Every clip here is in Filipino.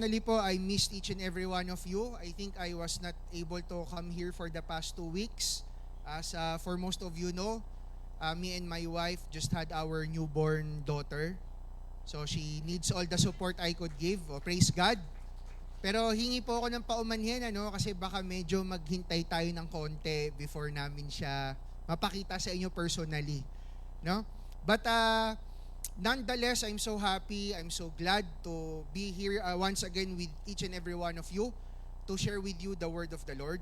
Personally po, I missed each and every one of you. I think I was not able to come here for the past 2 weeks. As for most of you know, me and my wife just had our newborn daughter. So she needs all the support I could give. Oh, praise God. Pero hingi po ako ng paumanhin, kasi baka medyo maghintay tayo ng konti before namin siya mapakita sa inyo personally. No? But nonetheless, I'm so happy, I'm so glad to be here once again with each and every one of you to share with you the word of the Lord.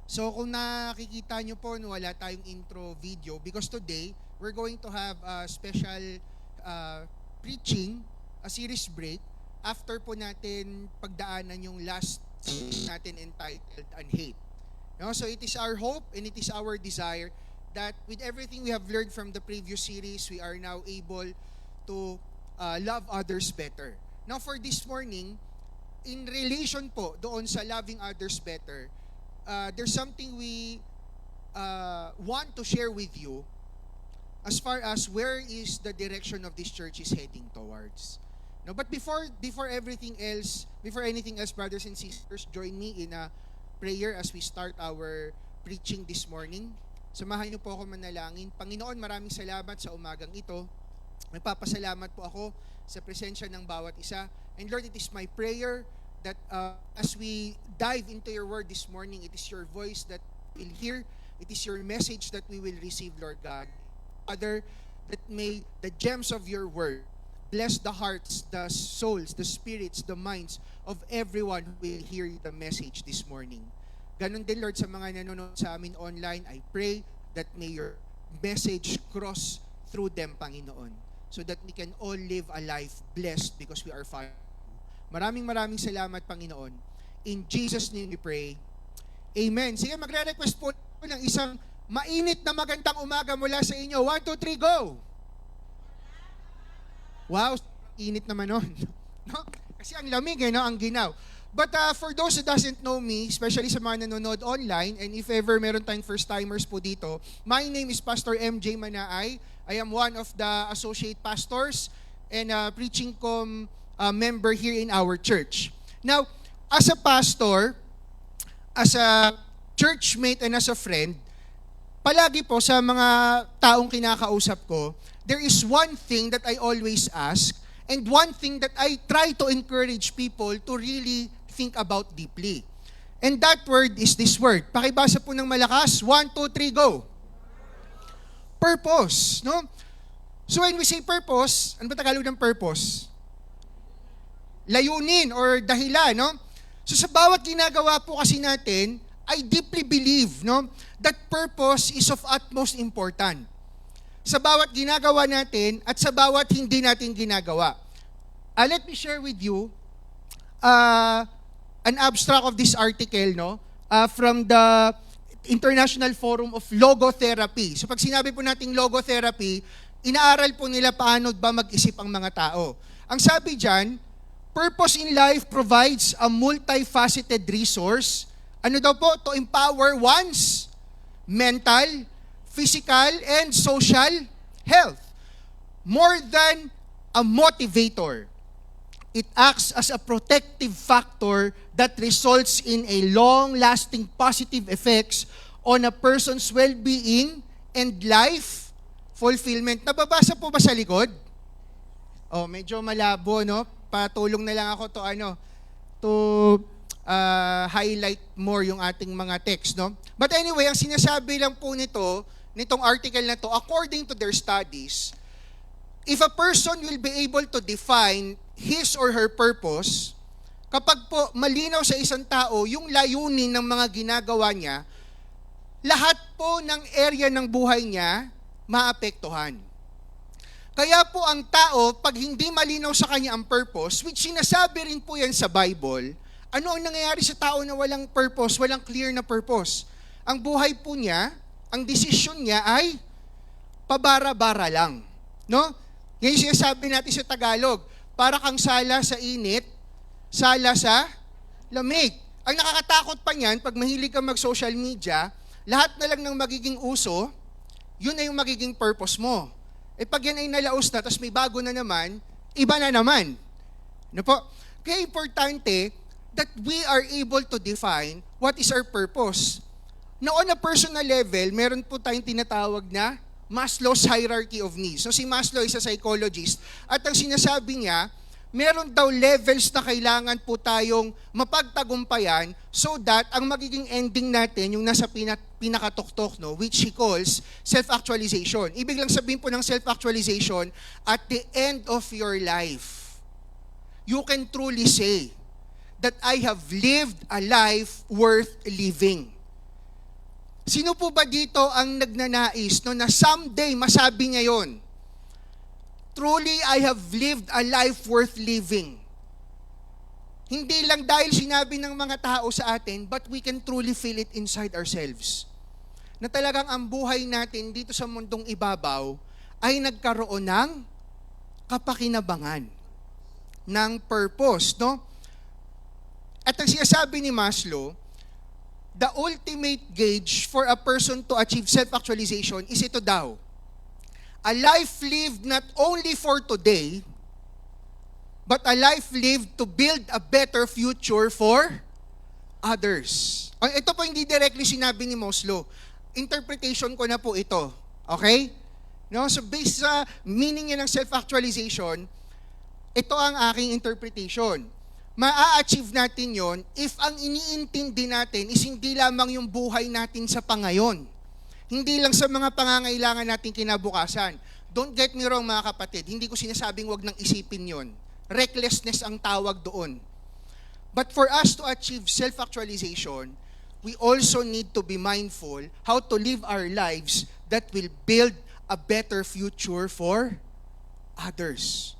So kung nakikita nyo po, wala tayong intro video because today, we're going to have a special preaching, a series break, after po natin pagdaanan yung last natin entitled Unhate. So it is our hope and it is our desire that with everything we have learned from the previous series, we are now able to love others better. Now for this morning, in relation po doon sa loving others better, there's something we want to share with you as far as where is the direction of this church is heading towards. No, but before anything else, brothers and sisters, join me in a prayer as we start our preaching this morning. Samahan niyo po ako manalangin. Panginoon, maraming salamat sa umagang ito. Nagpapasalamat po ako sa presensya ng bawat isa. And Lord, it is my prayer that as we dive into your word this morning, it is your voice that we'll hear. It is your message that we will receive, Lord God. Father, that may the gems of your word bless the hearts, the souls, the spirits, the minds of everyone who will hear the message this morning. Ganon din, Lord, sa mga nanonood sa amin online, I pray that may your message cross through them, Panginoon, so that we can all live a life blessed because we are following you. Maraming salamat, Panginoon. In Jesus' name we pray. Amen. Sige, magre-request po ng isang mainit na magandang umaga mula sa inyo. 1, 2, 3, go! Wow, init naman nun. No? Kasi ang lamig, ang ginaw. But for those who doesn't know me, especially sa mga nanonood online, and if ever meron tayong first-timers po dito, my name is Pastor MJ Manaay. I am one of the associate pastors and preaching member here in our church. Now, as a pastor, as a churchmate, and as a friend, palagi po sa mga taong kinakausap ko, there is one thing that I always ask and one thing that I try to encourage people to really think about deeply. And that word is this word. Pakibasa po ng malakas. 1, 2, 3, go. Purpose. No? So when we say purpose, ano ba Tagalog ng purpose? Layunin or dahilan. No? So sa bawat ginagawa po kasi natin, I deeply believe that purpose is of utmost importance sa bawat ginagawa natin at sa bawat hindi natin ginagawa. Let me share with you an abstract of this article from the International Forum of Logotherapy. So pag sinabi po nating logotherapy, inaaral po nila paano ba mag-isip ang mga tao. Ang sabi dyan, purpose in life provides a multifaceted resource. Ano daw po? To empower one's mental, physical, and social health. More than a motivator, it acts as a protective factor that results in a long-lasting positive effects on a person's well-being and life fulfillment. Nababasa po ba sa likod? Oh, medyo malabo, no? Patulong na lang ako to highlight more yung ating mga text, no? But anyway, ang sinasabi lang po nitong article na to, according to their studies, if a person will be able to define his or her purpose, kapag po malinaw sa isang tao yung layunin ng mga ginagawa niya, lahat po ng area ng buhay niya maapektuhan. Kaya po ang tao, pag hindi malinaw sa kanya ang purpose, which sinasabi rin po yan sa Bible, ano ang nangyayari sa tao na walang purpose, walang clear na purpose? Ang buhay po niya, ang desisyon niya ay pabara-bara lang. No? Ngayon sinasabi natin sa Tagalog, para kang sala sa init, sala sa lamig. Ang nakakatakot pa niyan, pag mahilig ka mag-social media, lahat na lang ng magiging uso, yun ay yung magiging purpose mo. Pag yan ay nalaos na, tapos may bago na naman, iba na naman. Ano po? Kaya importante that we are able to define what is our purpose. Now, on a personal level, meron po tayong tinatawag na Maslow's hierarchy of needs. So si Maslow is a psychologist at ang sinasabi niya, meron daw levels na kailangan po tayong mapagtagumpayan so that ang magiging ending natin, yung nasa pinakatuktok, no, which he calls self-actualization. Ibig lang sabihin po ng self-actualization, at the end of your life, you can truly say that I have lived a life worth living. Sino po ba dito ang nagnanais no, na someday masabi niya yon? Truly, I have lived a life worth living. Hindi lang dahil sinabi ng mga tao sa atin, but we can truly feel it inside ourselves. Na talagang ang buhay natin dito sa mundong ibabaw ay nagkaroon ng kapakinabangan, ng purpose, no? At ang sinasabi ni Maslow, the ultimate gauge for a person to achieve self-actualization is ito daw. A life lived not only for today, but a life lived to build a better future for others. Ito po hindi directly sinabi ni Maslow. Interpretation ko na po ito. Okay? No? So based sa meaning niya ng self-actualization, ito ang aking interpretation. Maa-achieve natin yon if ang iniintindi natin is hindi lamang yung buhay natin sa pangayon. Hindi lang sa mga pangangailangan natin kinabukasan. Don't get me wrong mga kapatid, hindi ko sinasabing wag nang isipin yon. Recklessness ang tawag doon. But for us to achieve self-actualization, we also need to be mindful how to live our lives that will build a better future for others.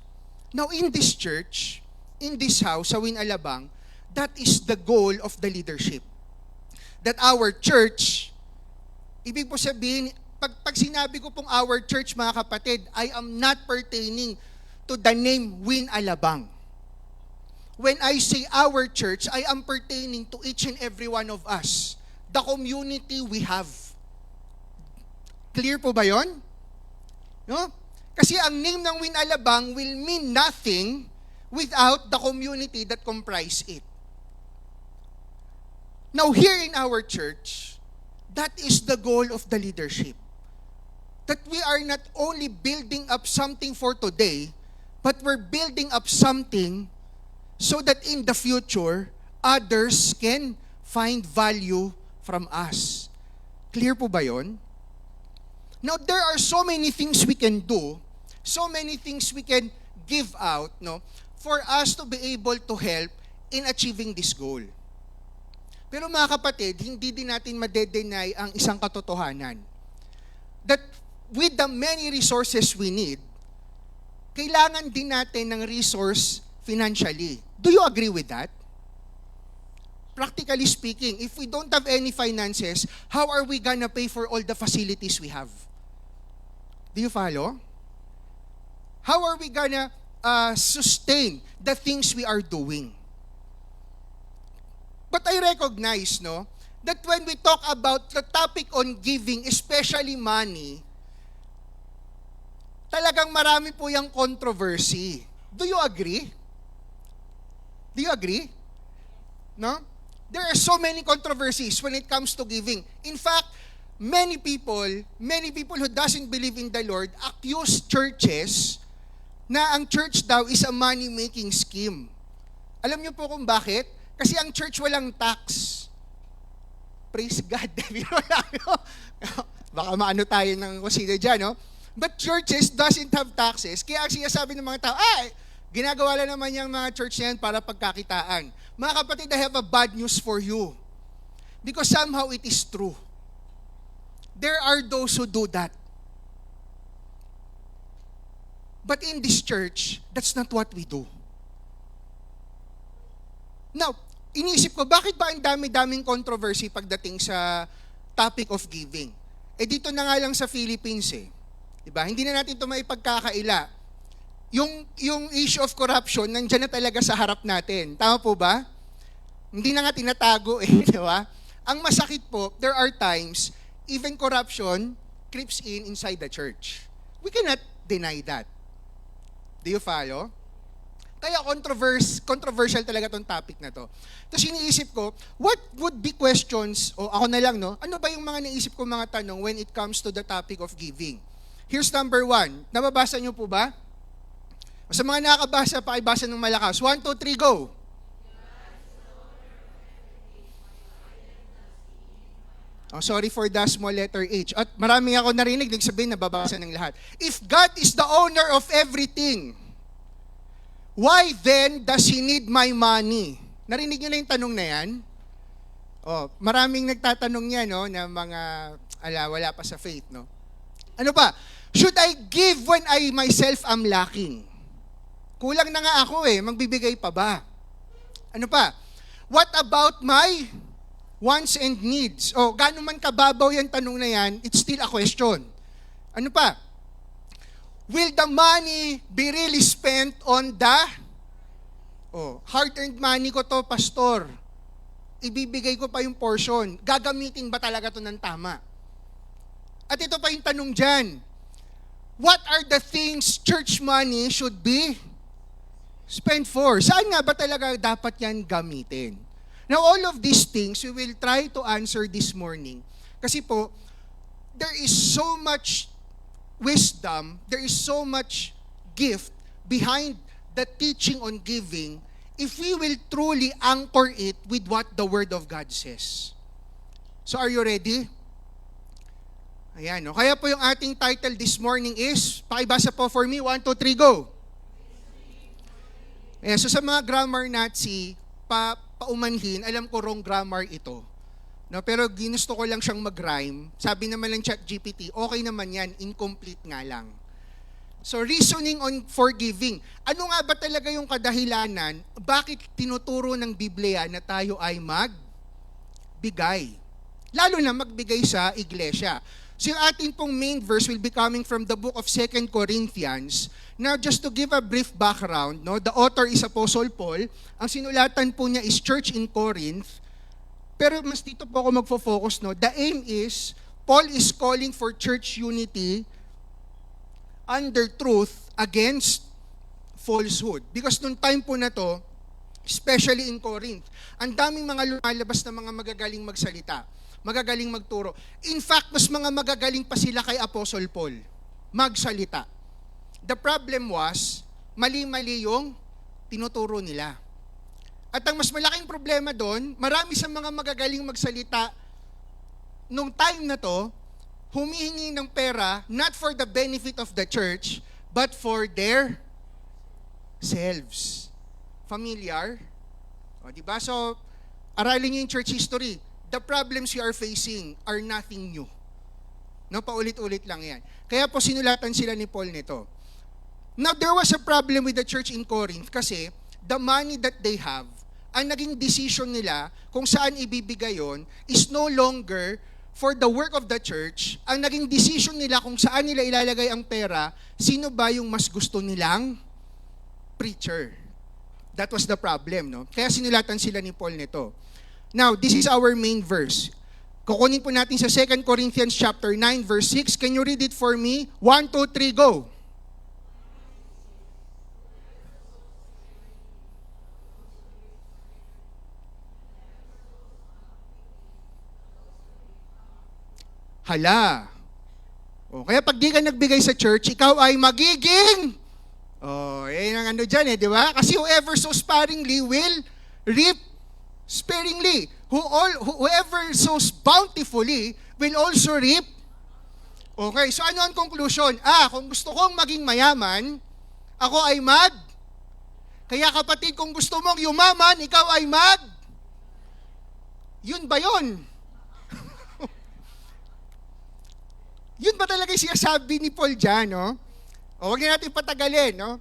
Now in this church, in this house, sa Win Alabang, that is the goal of the leadership. That our church, ibig po sabihin, pag sinabi ko pong our church mga kapatid, I am not pertaining to the name Win Alabang. When I say our church, I am pertaining to each and every one of us. The community we have. Clear po ba yon? No? Kasi ang name ng Win Alabang will mean nothing without the community that comprise it. Now here in our church, that is the goal of the leadership. That we are not only building up something for today, but we're building up something so that in the future, others can find value from us. Clear po ba yon? Now, there are so many things we can do, so many things we can give out, no, for us to be able to help in achieving this goal. Pero mga kapatid, hindi din natin madedenay ang isang katotohanan. That with the many resources we need, kailangan din natin ng resource financially. Do you agree with that? Practically speaking, if we don't have any finances, how are we gonna pay for all the facilities we have? Do you follow? How are we gonna sustain the things we are doing? But I recognize, no, that when we talk about the topic on giving, especially money, talagang marami po yung controversy. Do you agree? Do you agree? No? There are so many controversies when it comes to giving. In fact, many people who doesn't believe in the Lord accuse churches na ang church daw is a money-making scheme. Alam niyo po kung bakit? Kasi ang church walang tax. Praise God. Baka maano tayo ng kusina dyan, no? But churches doesn't have taxes. Kaya ang sinasabi ng mga tao, ginagawa lang naman yung mga church na yan para pagkakitaan. Mga kapatid, I have a bad news for you. Because somehow it is true. There are those who do that. But in this church, that's not what we do. Now, inisip ko, bakit ba ang dami-daming controversy pagdating sa topic of giving? Dito na nga lang sa Philippines Diba? Hindi na natin ito maipagkakaila. Yung issue of corruption, nandiyan na talaga sa harap natin. Tama po ba? Hindi na nga tinatago di ba? Ang masakit po, there are times, even corruption creeps inside the church. We cannot deny that. Do you follow? Kaya controversial talaga tong topic na to. Tapos iniisip ko, what would be questions, o ako na lang, no? Ano ba yung mga naisip ko mga tanong when it comes to the topic of giving? Here's number 1. Nababasa niyo po ba? Sa mga nakakabasa, pakibasa ng malakas. 1, 2, 3, go! Oh, sorry for the small letter H. At marami ako narinig, sabihin nababasa ng lahat. If God is the owner of everything, why then does He need my money? Narinig niyo na yung tanong na yan? Oh, maraming nagtatanong yan, no, na mga, wala pa sa faith, no? Ano pa? Should I give when I myself am lacking? Kulang na nga ako magbibigay pa ba? Ano pa? What about my wants and needs? Oh, gaano man kababaw yung tanong na yan, it's still a question. Ano pa? Will the money be really spent on the hard-earned money ko to, pastor? Ibibigay ko pa yung portion. Gagamitin ba talaga to ng tama? At ito pa yung tanong dyan. What are the things church money should be spent for? Saan nga ba talaga dapat yan gamitin? Now, all of these things, we will try to answer this morning. Kasi po, there is so much wisdom, there is so much gift behind the teaching on giving if we will truly anchor it with what the Word of God says. So, are you ready? Ayan, no? Kaya po yung ating title this morning is, pakibasa po for me, 1, 2, 3, go! Ayan, so sa mga grammar Nazi, paumanhin, alam ko wrong grammar ito. No, pero ginusto ko lang siyang mag-rhyme. Sabi naman ng ChatGPT, okay naman yan, incomplete nga lang. So reasoning on forgiving. Ano nga ba talaga yung kadahilanan, bakit tinuturo ng Biblia na tayo ay magbigay? Lalo na magbigay sa iglesia. So yung ating pong main verse will be coming from the book of 2 Corinthians. Now, just to give a brief background, no, the author is Apostle Paul. Ang sinulatan po niya is Church in Corinth. Pero mas dito po ako magfo-focus, no. The aim is, Paul is calling for church unity under truth against falsehood. Because nung time po na to, especially in Corinth, ang daming mga lumalabas na mga magagaling magsalita, magagaling magturo. In fact, mas mga magagaling pa sila kay Apostle Paul magsalita. The problem was, mali-mali yung tinuturo nila. At ang mas malaking problema doon, marami sa mga magagaling magsalita nung time na to, humihingi ng pera not for the benefit of the church, but for their selves. Familiar? O, diba? So, aralin niyo yung church history. The problems you are facing are nothing new. No, paulit-ulit lang yan. Kaya po sinulatan sila ni Paul nito. Now, there was a problem with the church in Corinth kasi the money that they have, ang naging decision nila kung saan ibibigay yon is no longer for the work of the church. Ang naging decision nila kung saan nila ilalagay ang pera, sino ba yung mas gusto nilang preacher. That was the problem, no? Kaya sinulatan sila ni Paul nito. Now, this is our main verse. Kukunin po natin sa 2 Corinthians chapter 9, verse 6. Can you read it for me? 1, 2, 3, go! Hala. Kaya pag di ka nagbigay sa church, ikaw ay magiging, yan ang ano dyan di ba? Kasi whoever sows sparingly will reap sparingly. Whoever sows bountifully will also reap. Okay, so ano ang conclusion? Kung gusto kong maging mayaman, ako ay Kaya kapatid, kung gusto mong yumaman, ikaw ay Yun ba yun? Yun ba talaga yung sinasabi ni Paul dyan, no? Huwag na natin patagalin, no?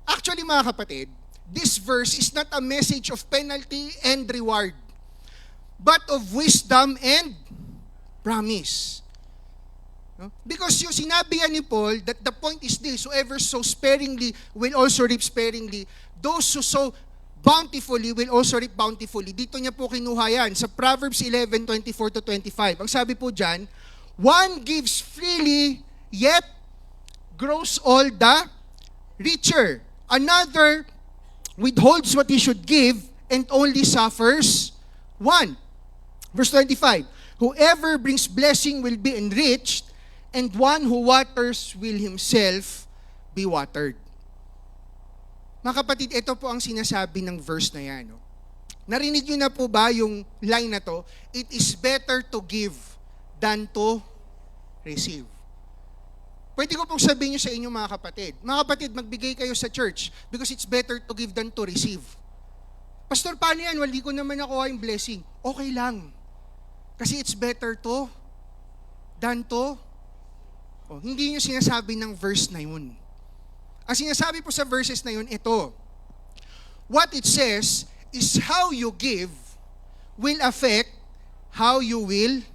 Actually, mga kapatid, this verse is not a message of penalty and reward, but of wisdom and promise. No? Because yung sinabi ni Paul that the point is this, whoever sows sparingly will also reap sparingly. Those who sow bountifully will also reap bountifully. Dito niya po kinuha yan sa Proverbs 11:24-25. Ang sabi po dyan, one gives freely, yet grows all the richer. Another withholds what he should give, and only suffers one. Verse 25, whoever brings blessing will be enriched, and one who waters will himself be watered. Mga kapatid, ito po ang sinasabi ng verse na yan. No? Narinig nyo na po ba yung line na to? It is better to give than to receive. Pwede ko pong sabihin nyo sa inyo mga kapatid. Mga kapatid, magbigay kayo sa church because it's better to give than to receive. Pastor, paano yan? Wali ko naman nakuha yung blessing. Okay lang. Kasi it's better to than to. Oh, hindi nyo sinasabi ng verse na yun. Ang sinasabi po sa verses na yun, ito. What it says is how you give will affect how you will.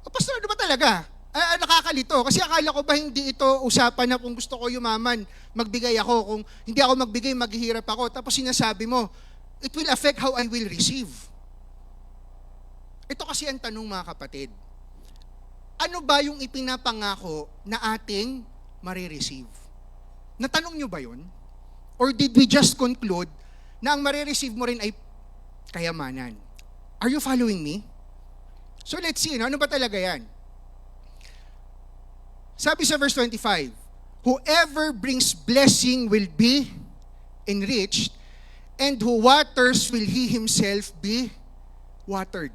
O pastor, ano ba talaga? Nakakalito. Kasi akala ko ba hindi ito usapan na kung gusto ko yumaman, magbigay ako. Kung hindi ako magbigay, maghihirap ako. Tapos sinasabi mo, it will affect how I will receive. Ito kasi ang tanong mga kapatid. Ano ba yung ipinapangako na ating marireceive? Natanong nyo ba yun? Or did we just conclude na ang marireceive mo rin ay kayamanan? Are you following me? So let's see, ano ba talaga yan? Sabi sa verse 25, whoever brings blessing will be enriched, and who waters will he himself be watered.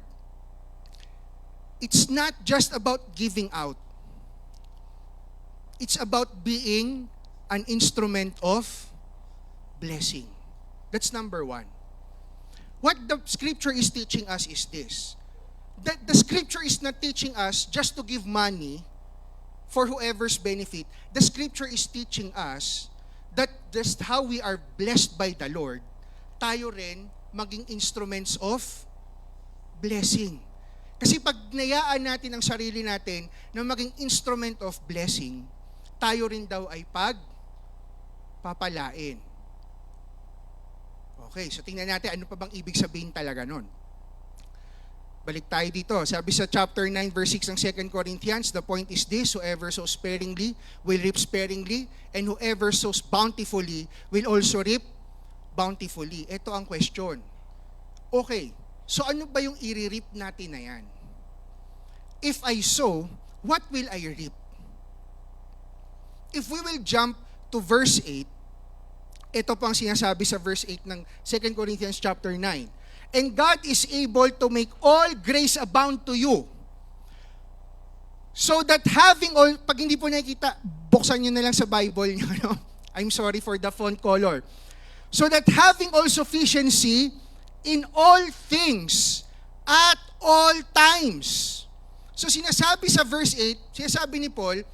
It's not just about giving out. It's about being an instrument of blessing. That's number one. What the scripture is teaching us is this. That the scripture is not teaching us just to give money for whoever's benefit. The scripture is teaching us that just how we are blessed by the Lord, tayo rin maging instruments of blessing. Kasi pag nayaan natin ang sarili natin na maging instrument of blessing, tayo rin daw ay papalain. Okay, so tingnan natin ano pa bang ibig sabihin talaga nun. Balik tayo dito. Sabi sa chapter 9 verse 6 ng 2 Corinthians, the point is this, whoever sows sparingly will reap sparingly, and whoever sows bountifully will also reap bountifully. Ito ang question. Okay, so ano ba yung i-reap natin na yan? If I sow, what will I reap? If we will jump to verse 8, ito po ang sinasabi sa verse 8 ng 2 Corinthians chapter 9. And God is able to make all grace abound to you. So that having all, pag hindi po nakikita, buksan nyo na lang sa Bible nyo. No? I'm sorry for the font color. So that having all sufficiency in all things, at all times. So sinasabi sa verse 8, sinasabi ni Paul,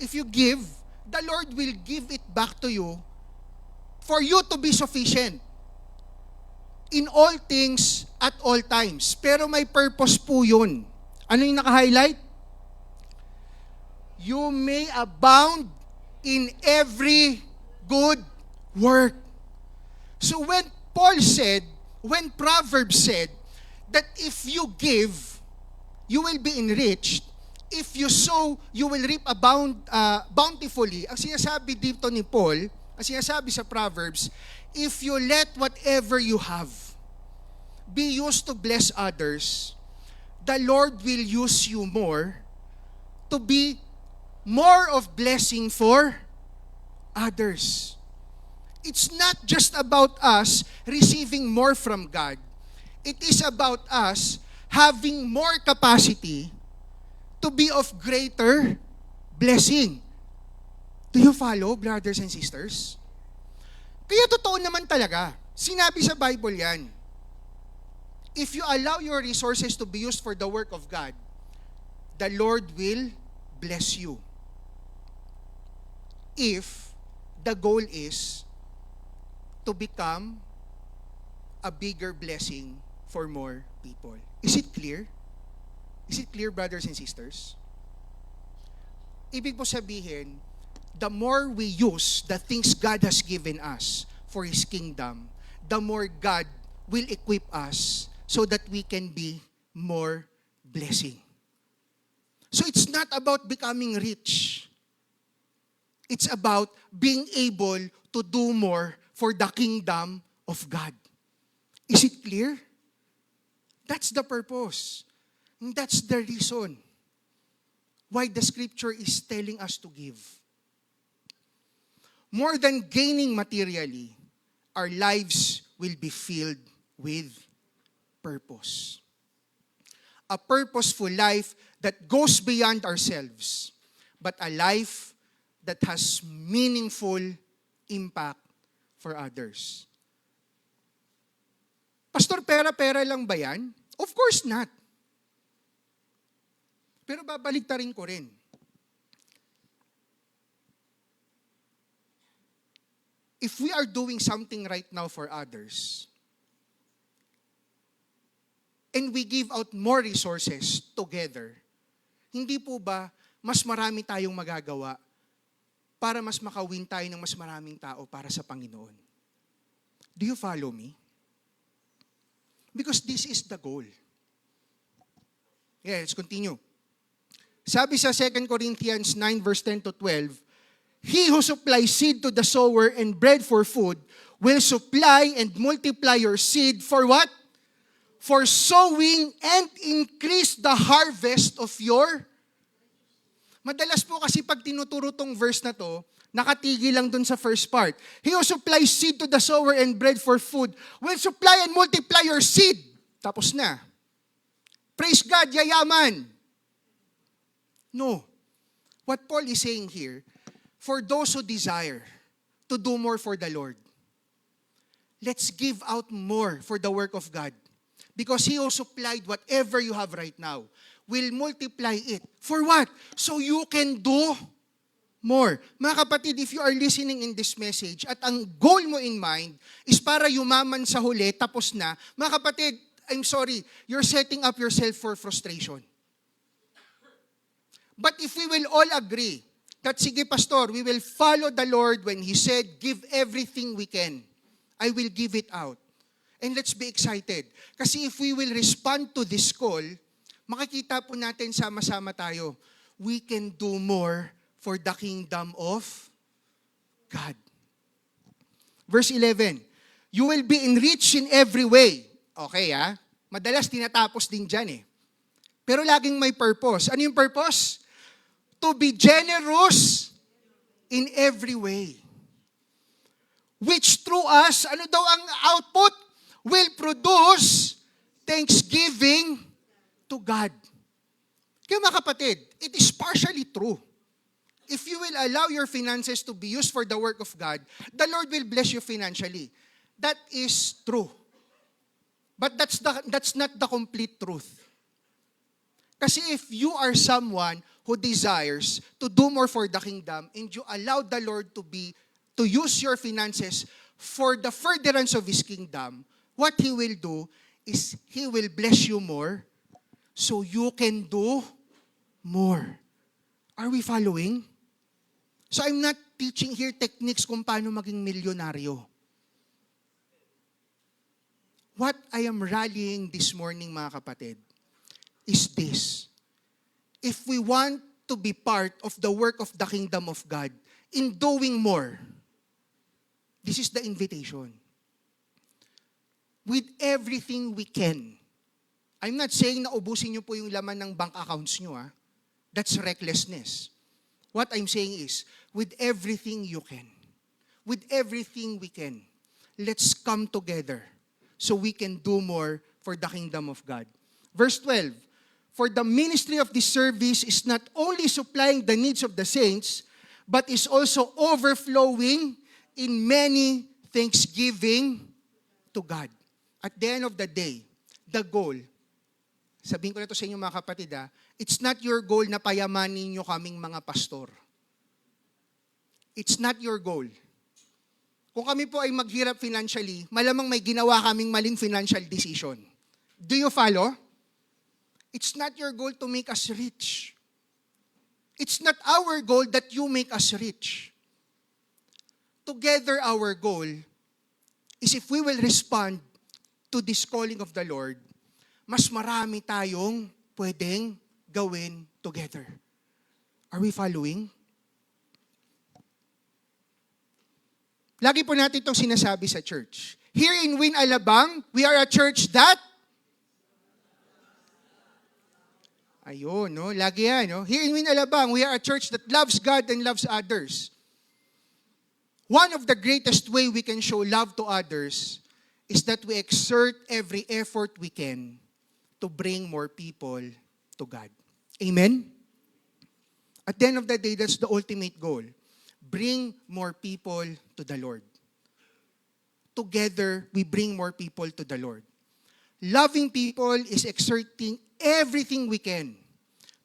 if you give, the Lord will give it back to you for you to be sufficient. In all things, at all times. Pero may purpose po yun. Ano yung naka-highlight? You may abound in every good work. So when Proverbs said, that if you give, you will be enriched. If you sow, you will reap bountifully. Ang sinasabi dito ni Paul, ang sinasabi sa Proverbs, if you let whatever you have be used to bless others, the Lord will use you more to be more of blessing for others. It's not just about us receiving more from God. It is about us having more capacity to be of greater blessing. Do you follow, brothers and sisters? Kaya totoo naman talaga. Sinabi sa Bible yan. If you allow your resources to be used for the work of God, the Lord will bless you. If the goal is to become a bigger blessing for more people. Is it clear? Is it clear, brothers and sisters? Ibig po sabihin, the more we use the things God has given us for His kingdom, the more God will equip us so that we can be more blessing. So it's not about becoming rich. It's about being able to do more for the kingdom of God. Is it clear? That's the purpose. And that's the reason why the scripture is telling us to give. More than gaining materially, our lives will be filled with purpose. A purposeful life that goes beyond ourselves, but a life that has meaningful impact for others. Pastor, pera-pera lang ba yan? Of course not. Pero babaliktarin ko rin. If we are doing something right now for others, and we give out more resources together, hindi po ba mas marami tayong magagawa para mas makawin tayo ng mas maraming tao para sa Panginoon? Do you follow me? Because this is the goal. Yeah, let's continue. Sabi sa 2 Corinthians 9 verse 10 to 12, He who supplies seed to the sower and bread for food will supply and multiply your seed for what? For sowing and increase the harvest of your... Madalas po kasi pag tinuturo tong verse na to, nakatigil lang dun sa first part. He who supplies seed to the sower and bread for food will supply and multiply your seed. Tapos na. Praise God, yayaman. No. What Paul is saying here, for those who desire to do more for the Lord, let's give out more for the work of God. Because He who supplied whatever you have right now will multiply it. For what? So you can do more. Mga kapatid, if you are listening in this message at ang goal mo in mind is para yumaman sa huli, tapos na, mga kapatid, I'm sorry, you're setting up yourself for frustration. But if we will all agree that, sige pastor, we will follow the Lord when He said, give everything we can. I will give it out. And let's be excited. Kasi if we will respond to this call, makikita po natin sama-sama tayo, we can do more for the kingdom of God. Verse 11, you will be enriched in every way. Okay Madalas tinatapos din dyan Pero laging may purpose. Ano yung purpose? To be generous in every way. Which through us, ano daw ang output? Will produce thanksgiving to God. Kaya mga kapatid, it is partially true. If you will allow your finances to be used for the work of God, the Lord will bless you financially. That is true. But that's not the complete truth. Kasi if you are someone who desires to do more for the kingdom and you allow the Lord to use your finances for the furtherance of His kingdom, what He will do is He will bless you more so you can do more. Are we following? So I'm not teaching here techniques kung paano maging milyonaryo. What I am rallying this morning, mga kapatid, is this. If we want to be part of the work of the kingdom of God in doing more, this is the invitation. With everything we can. I'm not saying na ubusin niyo po yung laman ng bank accounts niyo. That's recklessness. What I'm saying is, with everything you can, with everything we can, let's come together so we can do more for the kingdom of God. Verse 12, for the ministry of this service is not only supplying the needs of the saints, but is also overflowing in many thanksgiving to God. At the end of the day, the goal, sabihin ko na ito sa inyo mga kapatid, it's not your goal na payamanin nyo kaming mga pastor. It's not your goal. Kung kami po ay maghirap financially, malamang may ginawa kaming maling financial decision. Do you follow? It's not your goal to make us rich. It's not our goal that you make us rich. Together, our goal is if we will respond to this calling of the Lord, mas marami tayong pwedeng gawin together. Are we following? Lagi po natin itong sinasabi sa church. Here in Win Alabang, we are a church that ayun, no? Lagi yan, no? Here in Win Alabang, we are a church that loves God and loves others. One of the greatest way we can show love to others is that we exert every effort we can to bring more people to God. Amen? At the end of the day, that's the ultimate goal. Bring more people to the Lord. Together, we bring more people to the Lord. Loving people is exerting everything we can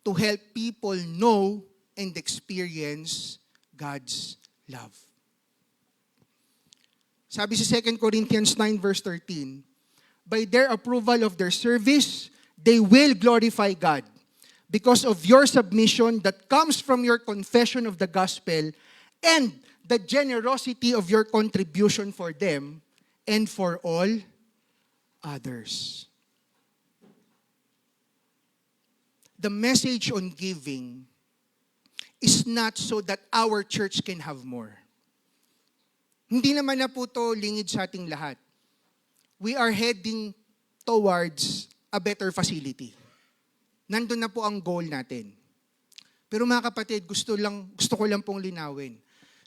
to help people know and experience God's love. Sabi sa 2 Corinthians 9 verse 13, by their approval of their service, they will glorify God because of your submission that comes from your confession of the gospel and the generosity of your contribution for them and for all others. The message on giving is not so that our church can have more. Hindi naman na po ito lingid sa ating lahat. We are heading towards a better facility. Nandun na po ang goal natin. Pero mga kapatid, gusto ko lang pong linawin.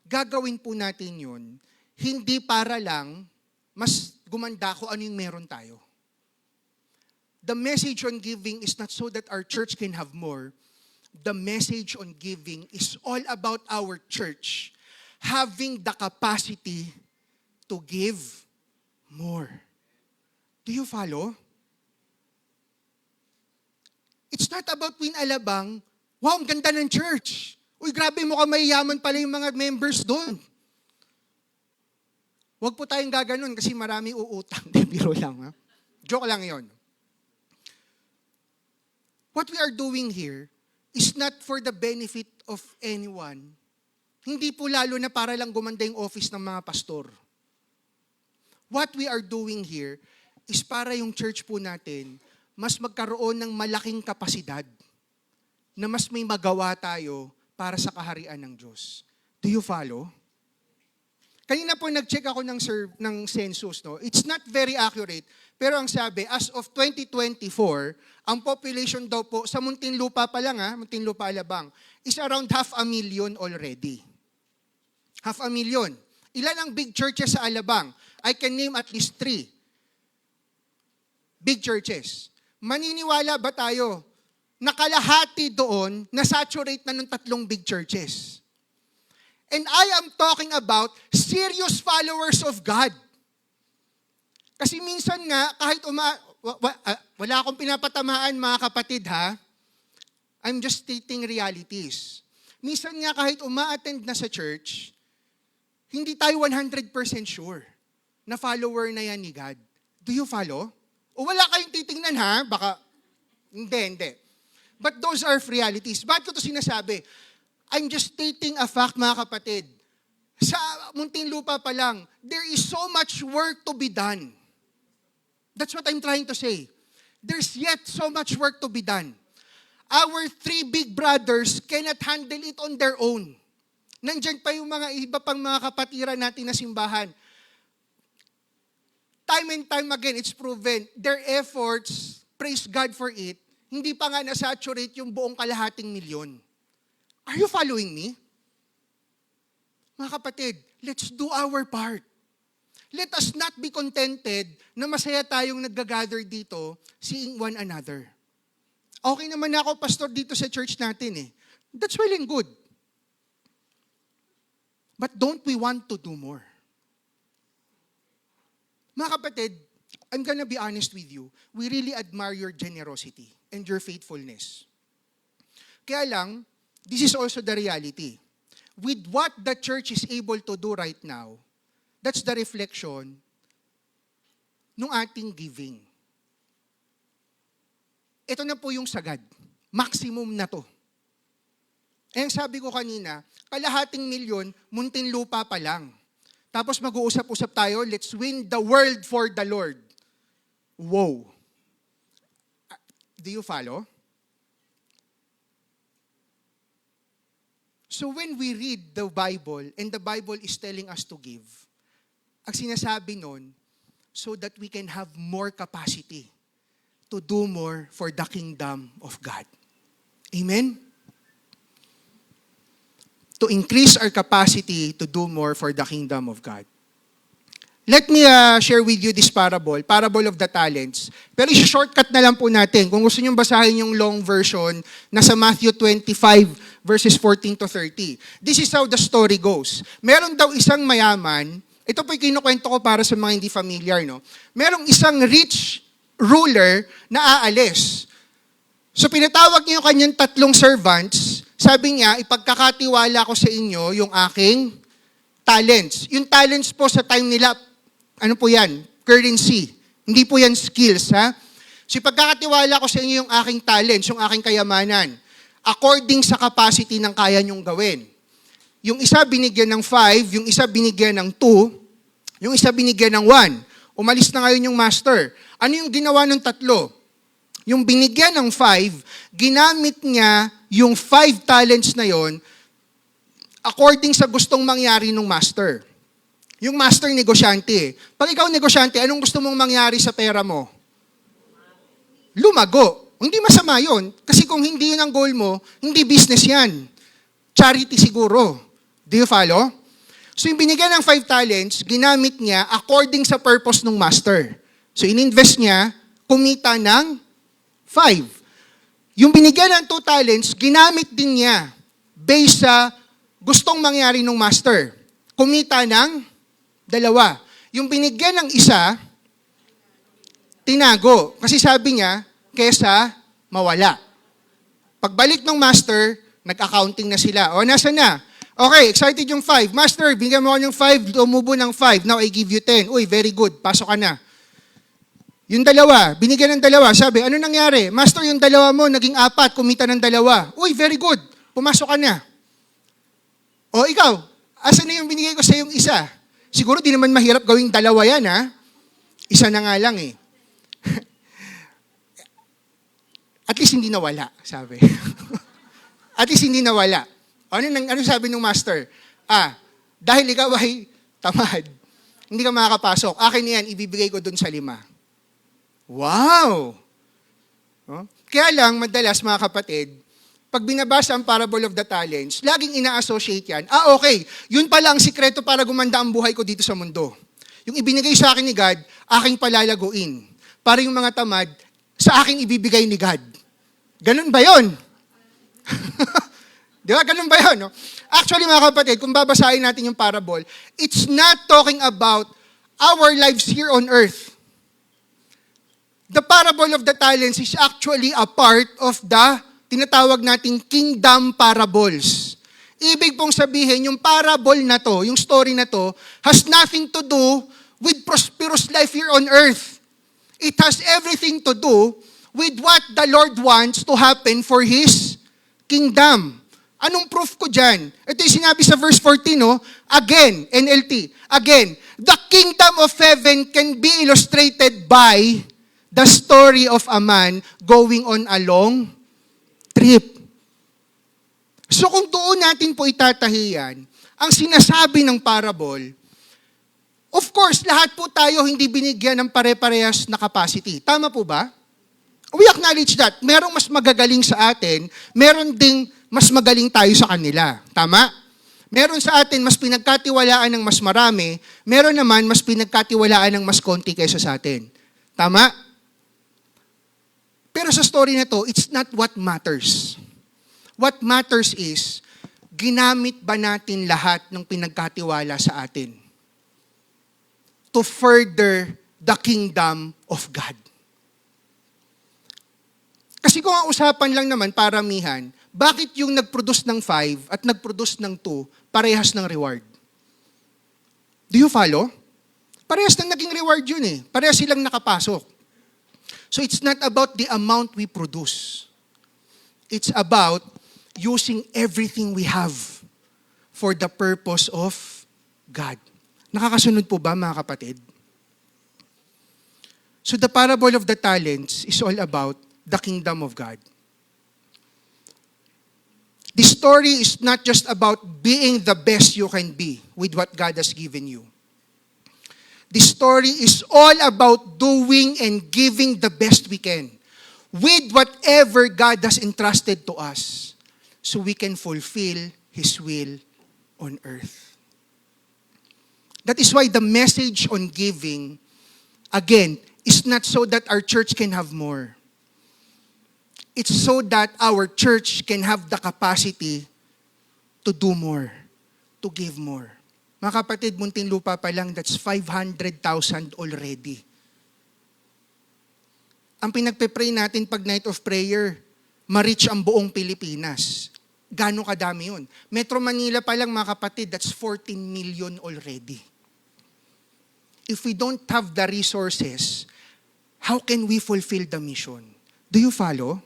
Gagawin po natin yun, hindi para lang mas gumanda kung ano yung meron tayo. The message on giving is not so that our church can have more. The message on giving is all about our church having the capacity to give more. Do you follow? It's not about Win Alabang, wow, ang ganda ng church. Uy, grabe mo ka, mayayaman pala yung mga members doon. Huwag po tayong gaganon kasi marami uutang. Biro lang, ha? Joke lang yon. What we are doing here is not for the benefit of anyone. Hindi po lalo na para lang gumanda yung office ng mga pastor. What we are doing here is para yung church po natin mas magkaroon ng malaking kapasidad na mas may magawa tayo para sa kaharian ng Diyos. Do you follow? Kanina po nag-check ako ng census, no? It's not very accurate, pero ang sabi, as of 2024, ang population daw po sa Muntinlupa pa lang, Muntinlupa, Alabang, is around 500,000 already. 500,000. Ilan ang big churches sa Alabang? I can name at least 3. Big churches. Maniniwala ba tayo na kalahati doon na saturate na ng 3 big churches? And I am talking about serious followers of God. Kasi minsan nga, kahit wala akong pinapatamaan mga kapatid ha, I'm just stating realities. Minsan nga kahit uma-attend na sa church, hindi tayo 100% sure na follower na yan ni God. Do you follow? O wala kayong titingnan ha, baka, hindi. But those are realities. Bakit ko ito sinasabi? I'm just stating a fact, mga kapatid. Sa Muntinlupa pa lang, there is so much work to be done. That's what I'm trying to say. There's yet so much work to be done. Our 3 big brothers cannot handle it on their own. Nandiyan pa yung mga iba pang mga kapatiran natin na simbahan. Time and time again, it's proven, their efforts, praise God for it, hindi pa nga nasaturate yung buong kalahating milyon. Are you following me? Mga kapatid, let's do our part. Let us not be contented na masaya tayong nag-gather dito, seeing one another. Okay naman ako, pastor, dito sa church natin eh. That's well and good. But don't we want to do more? Mga kapatid, I'm gonna be honest with you. We really admire your generosity and your faithfulness. Kaya lang, this is also the reality. With what the church is able to do right now, that's the reflection ng ating giving. Ito na po yung sagad. Maximum na to. Eh, sabi ko kanina, kalahating milyon, Muntinlupa pa lang. Tapos mag-uusap-usap tayo, let's win the world for the Lord. Wow. Do you follow? So when we read the Bible, and the Bible is telling us to give, Ang sinasabi nun, so that we can have more capacity to do more for the kingdom of God. Amen? To increase our capacity to do more for the kingdom of God. Let me share with you this parable of the talents. Pero i-shortcut na lang po natin. Kung gusto nyo basahin yung long version, nasa Matthew 25, verses 14 to 30. This is how the story goes. Meron daw isang mayaman, ito po yung kinukwento ko para sa mga hindi familiar, no? Merong isang rich ruler na aalis. So pinatawag niya yung kanyang 3 servants, sabi niya, ipagkakatiwala ko sa inyo yung aking talents. Yung talents po sa time nila, ano po yan? Currency. Hindi po yan skills, ha? So ipagkakatiwala ko sa inyo yung aking talents, yung aking kayamanan, according sa capacity ng kaya nyong gawin. Yung isa binigyan ng 5, yung isa binigyan ng 2, yung isa binigyan ng 1. Umalis na ngayon yung master. Ano yung ginawa ng 3? Yung binigyan ng 5, ginamit niya yung 5 talents na yon according sa gustong mangyari ng master. Yung master negosyante. Pag ikaw negosyante, anong gusto mong mangyari sa pera mo? Lumago. Hindi masama yon. Kasi kung hindi yun ang goal mo, hindi business yan. Charity siguro. Do you follow? So yung binigyan ng 5 talents, ginamit niya according sa purpose ng master. So ininvest niya, kumita ng 5. Yung binigyan ng 2 talents, ginamit din niya based sa gustong mangyari ng master. Kumita ng 2. Yung binigyan ng isa, tinago. Kasi sabi niya, kesa mawala. Pagbalik ng master, nag-accounting na sila. O, nasa na? Okay, excited yung 5. Master, bigyan mo ako ng 5, tumubo ng 5. Now, I give you 10. Uy, very good. Pasok ka na. Yung 2, binigyan ng 2. Sabi, ano nangyari? Master, yung 2 mo, naging 4, kumita ng 2. Uy, very good. Pumasok ka na. O, ikaw, asan na yung binigay ko sa yung isa? Siguro di naman mahirap gawing 2 yan, ha? Isa na nga lang, eh. At least hindi nawala, sabi. At least hindi nawala. Ano sabi ng master? Dahil ikaw ay tamad, hindi ka makakapasok. Akin yan, ibibigay ko dun sa 5. Wow! Kaya lang, madalas mga kapatid, pag binabasa ang parable of the talents, laging ina-associate yan. Okay, yun pala ang sikreto para gumanda ang buhay ko dito sa mundo. Yung ibinigay sa akin ni God, aking palalaguin. Para yung mga tamad, sa akin ibibigay ni God. Ganun ba yun? Di ba? Ganun ba yun? No? Actually, mga kapatid, kung babasahin natin yung parable, it's not talking about our lives here on earth. The parable of the talents is actually a part of the tinatawag nating kingdom parables. Ibig pong sabihin, yung parable na to, yung story na to, has nothing to do with prosperous life here on earth. It has everything to do with what the Lord wants to happen for His kingdom. Anong proof ko dyan? Ito yung sinabi sa verse 14, no? Again, NLT, again, the kingdom of heaven can be illustrated by the story of a man going on a long trip. So kung doon natin po itatahiyan, ang sinasabi ng parable, of course, lahat po tayo hindi binigyan ng pare-parehas na capacity. Tama po ba? We acknowledge that. Merong mas magagaling sa atin, meron ding mas magaling tayo sa kanila. Tama? Meron sa atin mas pinagkatiwalaan ng mas marami, meron naman mas pinagkatiwalaan ng mas konti kaysa sa atin. Tama? Pero sa story na to, it's not what matters. What matters is, ginamit ba natin lahat ng pinagkatiwala sa atin to further the kingdom of God? Kasi kung ang usapan lang naman, paramihan, bakit yung nag-produce ng 5 at nag-produce ng 2, parehas ng reward? Do you follow? Parehas na naging reward yun eh. Parehas silang nakapasok. So it's not about the amount we produce. It's about using everything we have for the purpose of God. Nakakasunod po ba mga kapatid? So the parable of the talents is all about the kingdom of God. The story is not just about being the best you can be with what God has given you. This story is all about doing and giving the best we can with whatever God has entrusted to us so we can fulfill His will on earth. That is why the message on giving, again, is not so that our church can have more. It's so that our church can have the capacity to do more, to give more. Mga kapatid, Muntinlupa pa lang, that's 500,000 already. Ang pinagpe-pray natin pag night of prayer, ma-reach ang buong Pilipinas. Gano'ng kadami yun? Metro Manila pa lang, mga kapatid, that's 14 million already. If we don't have the resources, how can we fulfill the mission? Do you follow?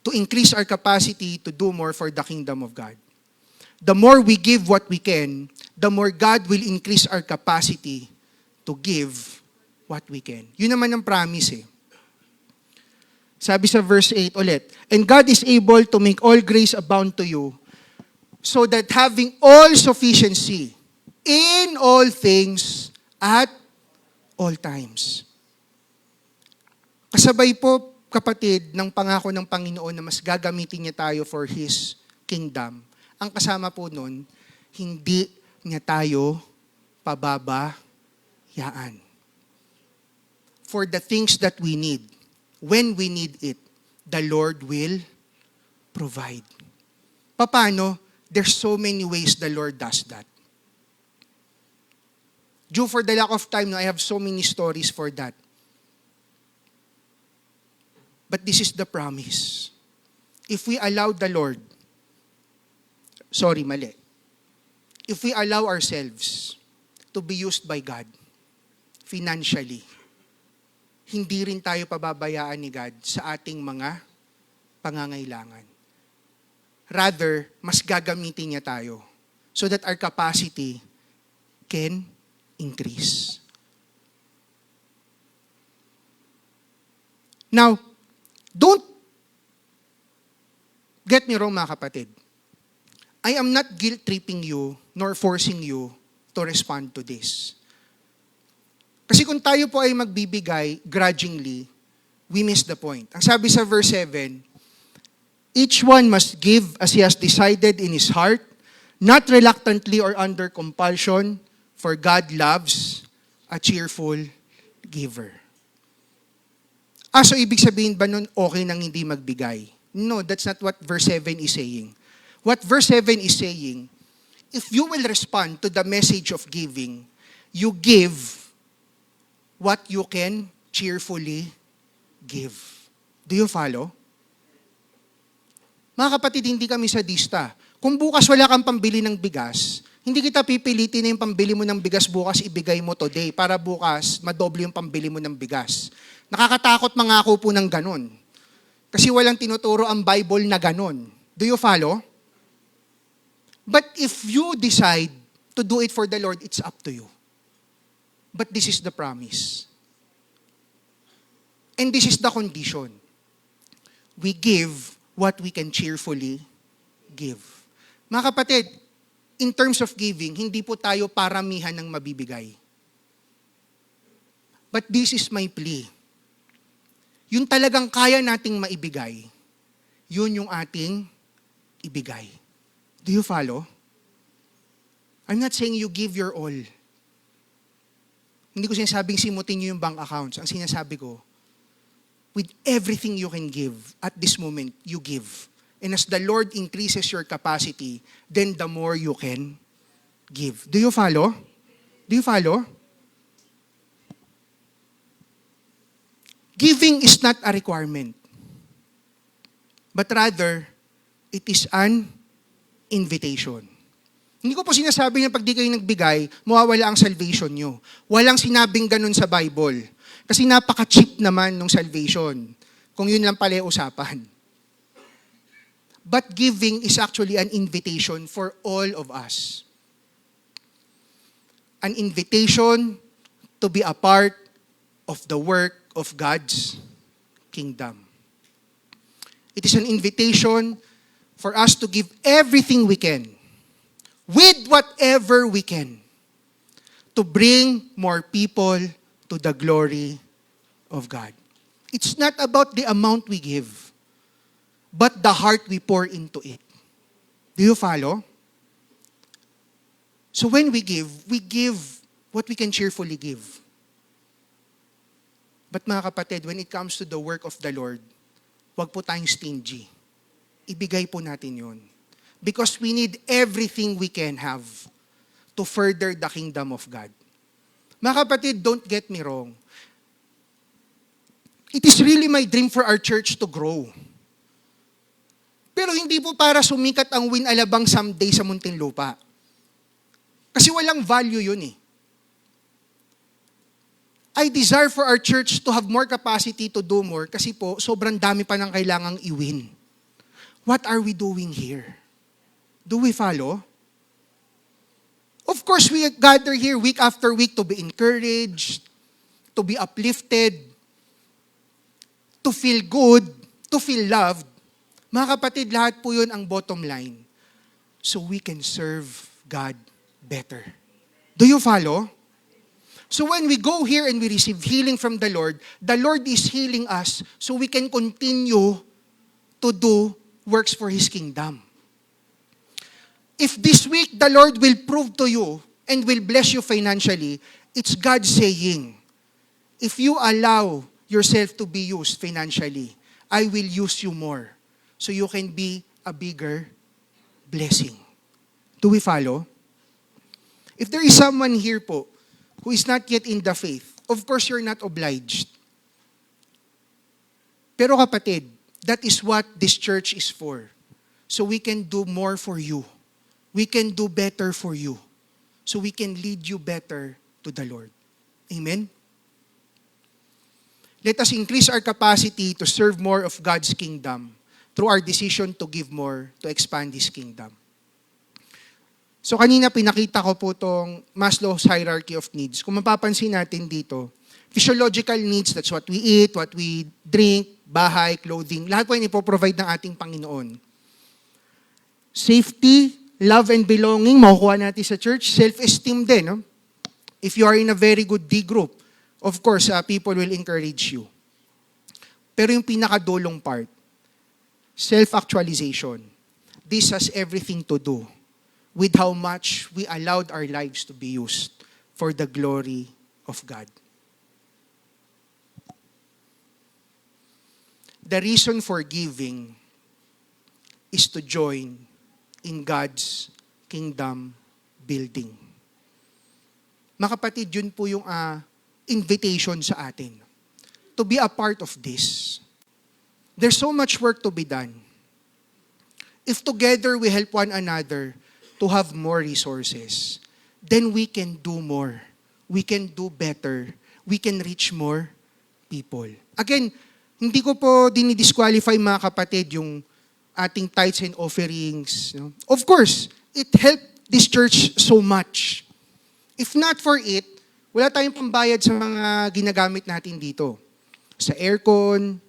To increase our capacity to do more for the kingdom of God. The more we give what we can, the more God will increase our capacity to give what we can. Yun naman ang promise eh. Sabi sa verse 8 ulit, and God is able to make all grace abound to you, so that having all sufficiency in all things at all times. Kasabay po, kapatid, ng pangako ng Panginoon na mas gagamitin niya tayo for His kingdom. Ang kasama po nun, hindi niya tayo pababayaan. For the things that we need, when we need it, the Lord will provide. Paano? There's so many ways the Lord does that. Due for the lack of time, I have so many stories for that. But this is the promise. If we allow the Lord, if we allow ourselves to be used by God financially, hindi rin tayo pababayaan ni God sa ating mga pangangailangan. Rather, mas gagamitin niya tayo so that our capacity can increase. Now, don't get me wrong, mga kapatid. I am not guilt-tripping you nor forcing you to respond to this. Kasi kung tayo po ay magbibigay grudgingly, we miss the point. Ang sabi sa verse 7, each one must give as he has decided in his heart, not reluctantly or under compulsion, for God loves a cheerful giver. So ibig sabihin ba nun, okay nang hindi magbigay? No, that's not what verse 7 is saying. What verse 7 is saying, if you will respond to the message of giving, you give what you can cheerfully give. Do you follow? Mga kapatid, hindi kami sadista. Kung bukas wala kang pambili ng bigas, hindi kita pipilitin na yung pambili mo ng bigas bukas, ibigay mo today para bukas madoble yung pambili mo ng bigas. Nakakatakot mangako po ng ganun. Kasi walang tinuturo ang Bible na ganun. Do you follow? But if you decide to do it for the Lord, it's up to you. But this is the promise. And this is the condition. We give what we can cheerfully give. Mga kapatid, in terms of giving, hindi po tayo paramihan ng mabibigay. But this is my plea. Yung talagang kaya nating maibigay, yun yung ating ibigay. Do you follow? I'm not saying you give your all. Hindi ko sinasabing simutin nyo yung bank accounts. Ang sinasabi ko, with everything you can give, at this moment, you give. And as the Lord increases your capacity, then the more you can give. Do you follow? Do you follow? Giving is not a requirement, but rather, it is an invitation. Hindi ko po sinasabi na pag di kayo nagbigay, mawawala ang salvation nyo. Walang sinabing ganun sa Bible. Kasi napaka-cheap naman ng salvation. Kung yun lang pala yung usapan. But giving is actually an invitation for all of us. An invitation to be a part of the work of God's kingdom. It is an invitation for us to give everything we can, with whatever we can, to bring more people to the glory of God. It's not about the amount we give, but the heart we pour into it. Do you follow? So when we give what we can cheerfully give. But mga kapatid, when it comes to the work of the Lord, wag po tayong stingy. Ibigay po natin yun. Because we need everything we can have to further the kingdom of God. Mga kapatid, don't get me wrong. It is really my dream for our church to grow. Pero hindi po para sumikat ang Win Alabang someday sa Muntinlupa. Kasi walang value yun eh. I desire for our church to have more capacity to do more kasi po, sobrang dami pa ng kailangang i-win. What are we doing here? Do we follow? Of course, we gather here week after week to be encouraged, to be uplifted, to feel good, to feel loved. Mga kapatid, lahat po yun ang bottom line. So we can serve God better. Do you follow? So when we go here and we receive healing from the Lord is healing us so we can continue to do works for His kingdom. If this week the Lord will prove to you and will bless you financially, it's God saying, if you allow yourself to be used financially, I will use you more so you can be a bigger blessing. Do we follow? If there is someone here po who is not yet in the faith, of course you're not obliged. Pero kapatid, that is what this church is for. So we can do more for you. We can do better for you. So we can lead you better to the Lord. Amen? Let us increase our capacity to serve more of God's kingdom through our decision to give more to expand His kingdom. So kanina pinakita ko po itong Maslow's hierarchy of needs. Kung mapapansin natin dito, physiological needs, that's what we eat, what we drink, bahay, clothing, lahat po yan ipoprovide ng ating Panginoon. Safety, love and belonging, makukuha natin sa church. Self-esteem din. No? If you are in a very good D group, of course, people will encourage you. Pero yung pinakadulong part, self-actualization. This has everything to do with how much we allowed our lives to be used for the glory of God. The reason for giving is to join in God's kingdom building. Mga kapatid, yun po yung invitation sa atin to be a part of this. There's so much work to be done. If together we help one another to have more resources, then we can do more. We can do better. We can reach more people. Again, hindi ko po dinidisqualify mga kapatid yung ating tithes and offerings. No? Of course, it helped this church so much. If not for it, wala tayong pambayad sa mga ginagamit natin dito. Sa aircon,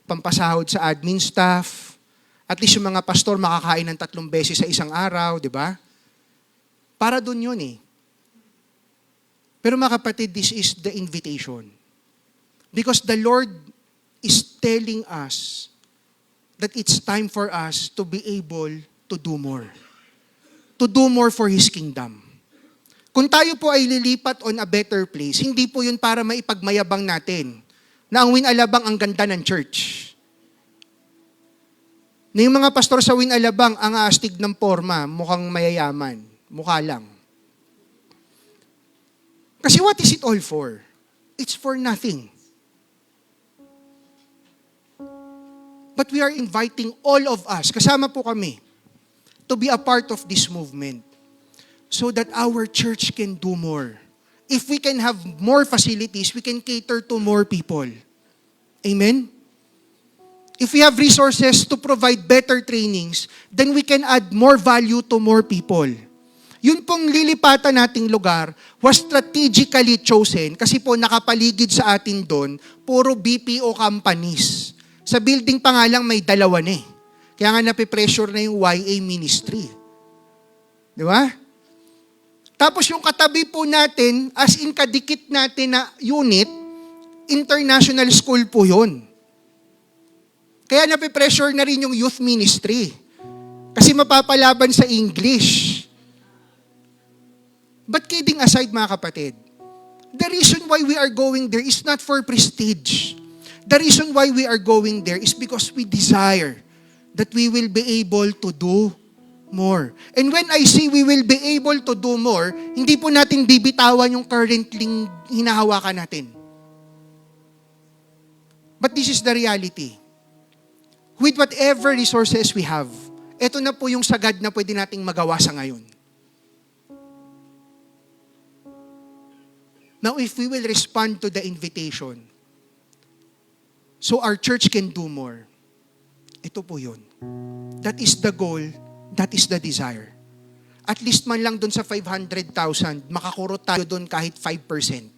pampasahod sa admin staff, at least yung mga pastor makakain ng 3 beses sa isang araw, di ba? Para dun yun eh. Pero mga kapatid, this is the invitation. Because the Lord is telling us that it's time for us to be able to do more. To do more for His kingdom. Kung tayo po ay lilipat on a better place, hindi po yun para maipagmayabang natin na ang Win Alabang ang ganda ng church. Na yung mga pastor sa Win Alabang ang astig ng forma, mukhang mayayaman. Mukha lang. Kasi what is it all for? It's for nothing. But we are inviting all of us, kasama po kami, to be a part of this movement so that our church can do more. If we can have more facilities, we can cater to more people. Amen? If we have resources to provide better trainings, then we can add more value to more people. Yun pong lilipatan nating lugar was strategically chosen kasi po nakapaligid sa atin doon, puro BPO companies. Sa building pa nga lang may 2 na eh. Kaya nga napipressure na yung YA ministry. Di ba? Tapos yung katabi po natin, as in kadikit natin na unit, international school po yun. Kaya napipressure na rin yung youth ministry. Kasi mapapalaban sa English. But kidding aside mga kapatid, the reason why we are going there is not for prestige. The reason why we are going there is because we desire that we will be able to do more. And when I say we will be able to do more, hindi po natin bibitawan yung currently hinahawakan natin. But this is the reality. With whatever resources we have, ito na po yung sagad na pwede nating magawa sa ngayon. Now, if we will respond to the invitation, so our church can do more, ito po yun. That is the goal, that is the desire. At least man lang dun sa 500,000, makakurot tayo dun kahit 5%.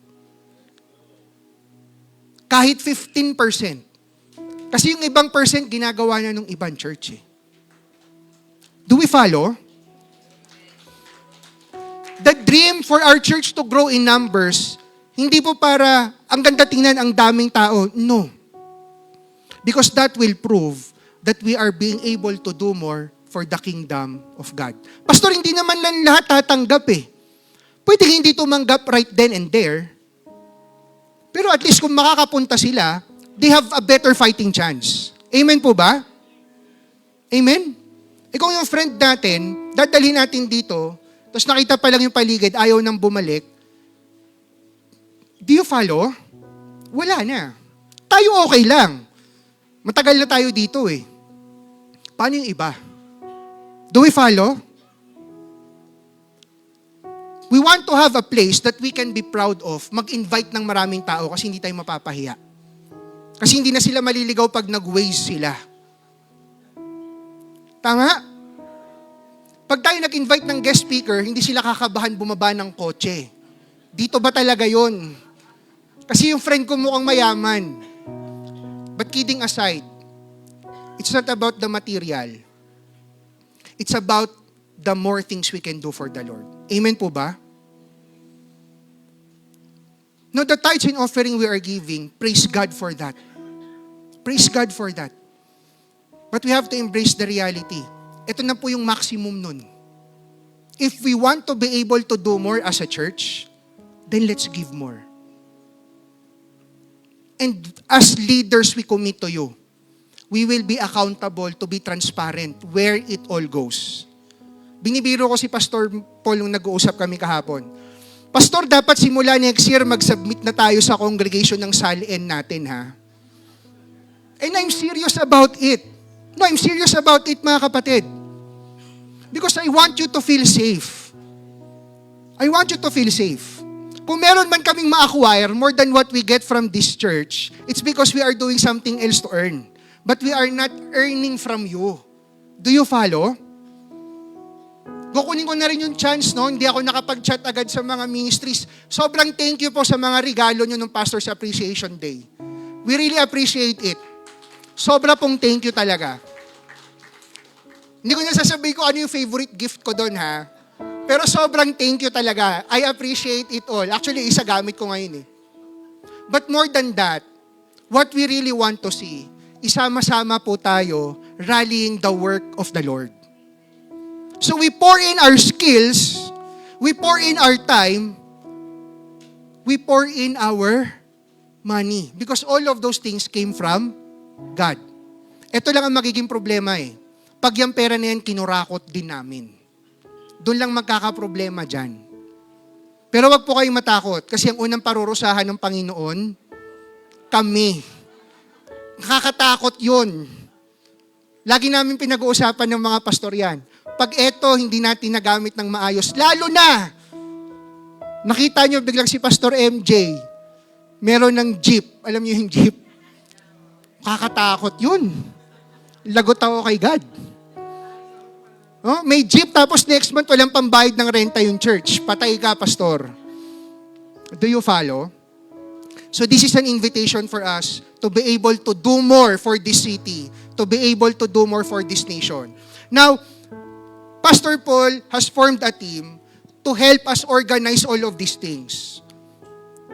Kahit 15%. Kasi yung ibang percent, ginagawa na ng ibang church eh. Do we follow? The dream for our church to grow in numbers, hindi po para ang ganda tingnan ang daming tao. No. Because that will prove that we are being able to do more for the kingdom of God. Pastor, hindi naman lang lahat tatanggap eh. Pwede hindi tumanggap right then and there. Pero at least kung makakapunta sila, they have a better fighting chance. Amen po ba? Amen? Kung yung friend natin, dadalhin natin dito, tapos nakita pa lang yung paligid, ayaw nang bumalik, do you follow? Wala na. Tayo okay lang. Matagal na tayo dito eh. Paano yung iba? Do we follow? We want to have a place that we can be proud of, mag-invite ng maraming tao kasi hindi tayo mapapahiya. Kasi hindi na sila maliligaw pag nag-waze sila. Tama? Pag tayo nag-invite ng guest speaker, hindi sila kakabahan bumaba ng kotse. Dito ba talaga yon? Kasi yung friend ko mukhang mayaman. But kidding aside, it's not about the material. It's about the more things we can do for the Lord. Amen po ba? No, the tithes and offering we are giving, praise God for that. Praise God for that. But we have to embrace the reality. Ito na po yung maximum nun. If we want to be able to do more as a church, then let's give more. And as leaders, we commit to you. We will be accountable to be transparent where it all goes. Binibiro ko si Pastor Paul nung nag-uusap kami kahapon. Pastor, dapat simula next year mag-submit na tayo sa congregation ng SALN natin, ha? And I'm serious about it. No, I'm serious about it, mga kapatid. Because I want you to feel safe. I want you to feel safe. Kung meron man kaming ma-acquire more than what we get from this church, it's because we are doing something else to earn. But we are not earning from you. Do you follow? Kukunin ko na rin yung chance, no? Hindi ako nakapag-chat agad sa mga ministries. Sobrang thank you po sa mga regalo nyo ng Pastor's Appreciation Day. We really appreciate it. Sobra pong thank you talaga. Hindi ko na sasabihin ko ano yung favorite gift ko doon, ha? Pero sobrang thank you talaga. I appreciate it all. Actually, isa gamit ko ngayon eh. But more than that, what we really want to see, isama-sama po tayo rallying the work of the Lord. So we pour in our skills, we pour in our time, we pour in our money. Because all of those things came from God. Ito lang ang magiging problema eh. Pag yung pera na yan, kinurakot din namin. Doon lang magkakaproblema dyan. Pero wag po kayong matakot kasi ang unang parurusahan ng Panginoon, kami. Nakakatakot yun. Lagi namin pinag-uusapan ng mga pastor yan. Pag eto, hindi natin nagamit ng maayos, lalo na, nakita nyo biglang si Pastor MJ, meron ng jeep. Alam nyo yung jeep? Kakatakot yun. Lagot ako kay God. Oh, may jeep tapos next month walang pambayad ng renta yung church. Patay ka, pastor. Do you follow? So this is an invitation for us to be able to do more for this city, to be able to do more for this nation. Now, Pastor Paul has formed a team to help us organize all of these things.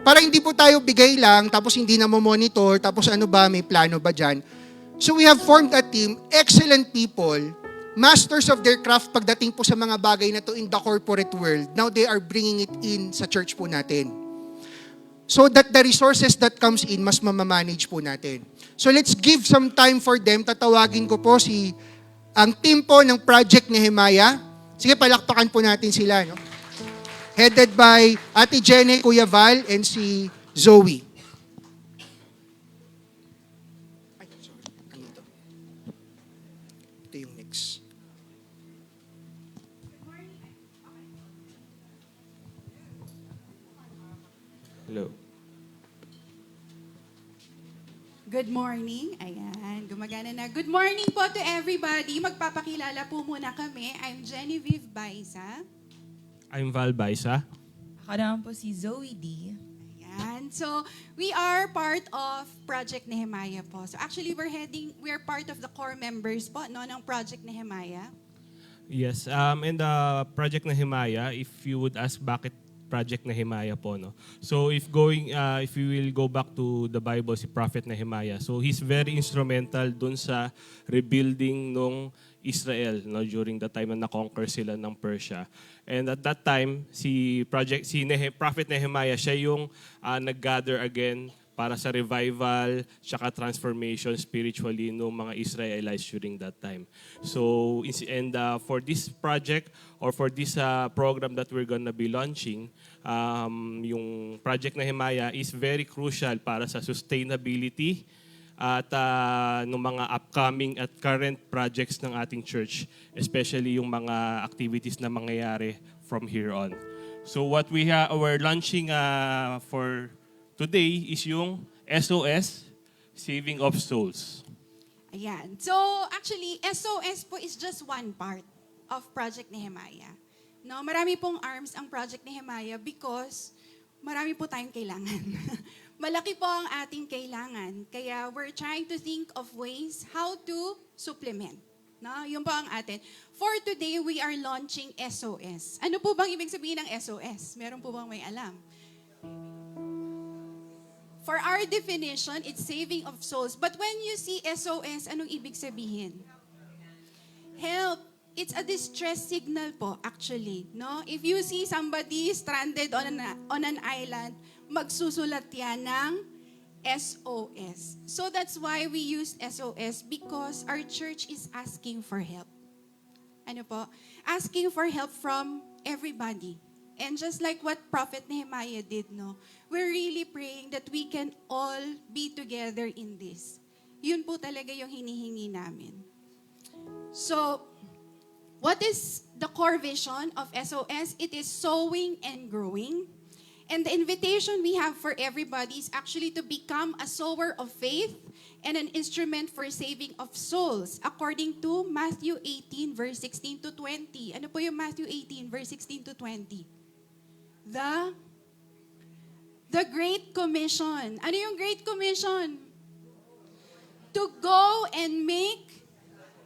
Para hindi po tayo bigay lang, tapos hindi na monitor, tapos ano ba, may plano ba dyan? So we have formed a team, excellent people, masters of their craft pagdating po sa mga bagay na to in the corporate world. Now they are bringing it in sa church po natin. So that the resources that comes in, mas mamamanage po natin. So let's give some time for them. Tatawagin ko po ang team po ng Project Nehemiah. Sige, palakpakan po natin sila. No? Headed by Ate Jenny, Kuya Val, and si Zoe. Ay, sorry. Ano ito? Ito yung next. Hello. Good morning. Ayan, gumagana na. Good morning po to everybody. Magpapakilala po muna kami. I'm Genevieve Baisa. I'm Val Baisa. Ako naman po si Zoe D. Ayan. So, we are part of Project Nehemiah po. So, actually, we're part of the core members po no, ng Project Nehemiah. Yes, and the Project Nehemiah, if you would ask bakit Project Nehemiah po, no? So if you will go back to the Bible, si Prophet Nehemiah, so he's very instrumental dun sa rebuilding nung Israel, no, during the time na na-conquer sila ng Persia. And at that time, Prophet Nehemiah, siya yung nag-gather again para sa revival, tsaka transformation spiritually ng mga Israelites during that time. So, for this project or for this program that we're gonna be launching, yung Project Nehemiah is very crucial para sa sustainability at ng mga upcoming at current projects ng ating church, especially yung mga activities na mangyayari from here on. So what we're launching for today is yung SOS, Saving of Souls. Ayan. So, actually, SOS po is just one part of Project Nehemiah. No, marami pong arms ang Project Nehemiah because marami po tayong kailangan. Malaki po ang ating kailangan. Kaya we're trying to think of ways how to supplement. No, yun po ang atin. For today, we are launching SOS. Ano po bang ibig sabihin ng SOS? Meron po bang may alam? For our definition, it's saving of souls. But when you see SOS, anong ibig sabihin? Help. It's a distress signal po, actually. No? If you see somebody stranded on an island, magsusulat yan ng SOS. So that's why we use SOS because our church is asking for help. Ano po? Asking for help from everybody. And just like what Prophet Nehemiah did, no, we're really praying that we can all be together in this. Yun po talaga yung hinihingi namin. So, what is the core vision of SOS? It is sowing and growing. And the invitation we have for everybody is actually to become a sower of faith and an instrument for saving of souls, according to Matthew 18, verse 16 to 20. Ano po yung Matthew 18, verse 16 to 20? The Great Commission. Ano yung Great Commission? To go and make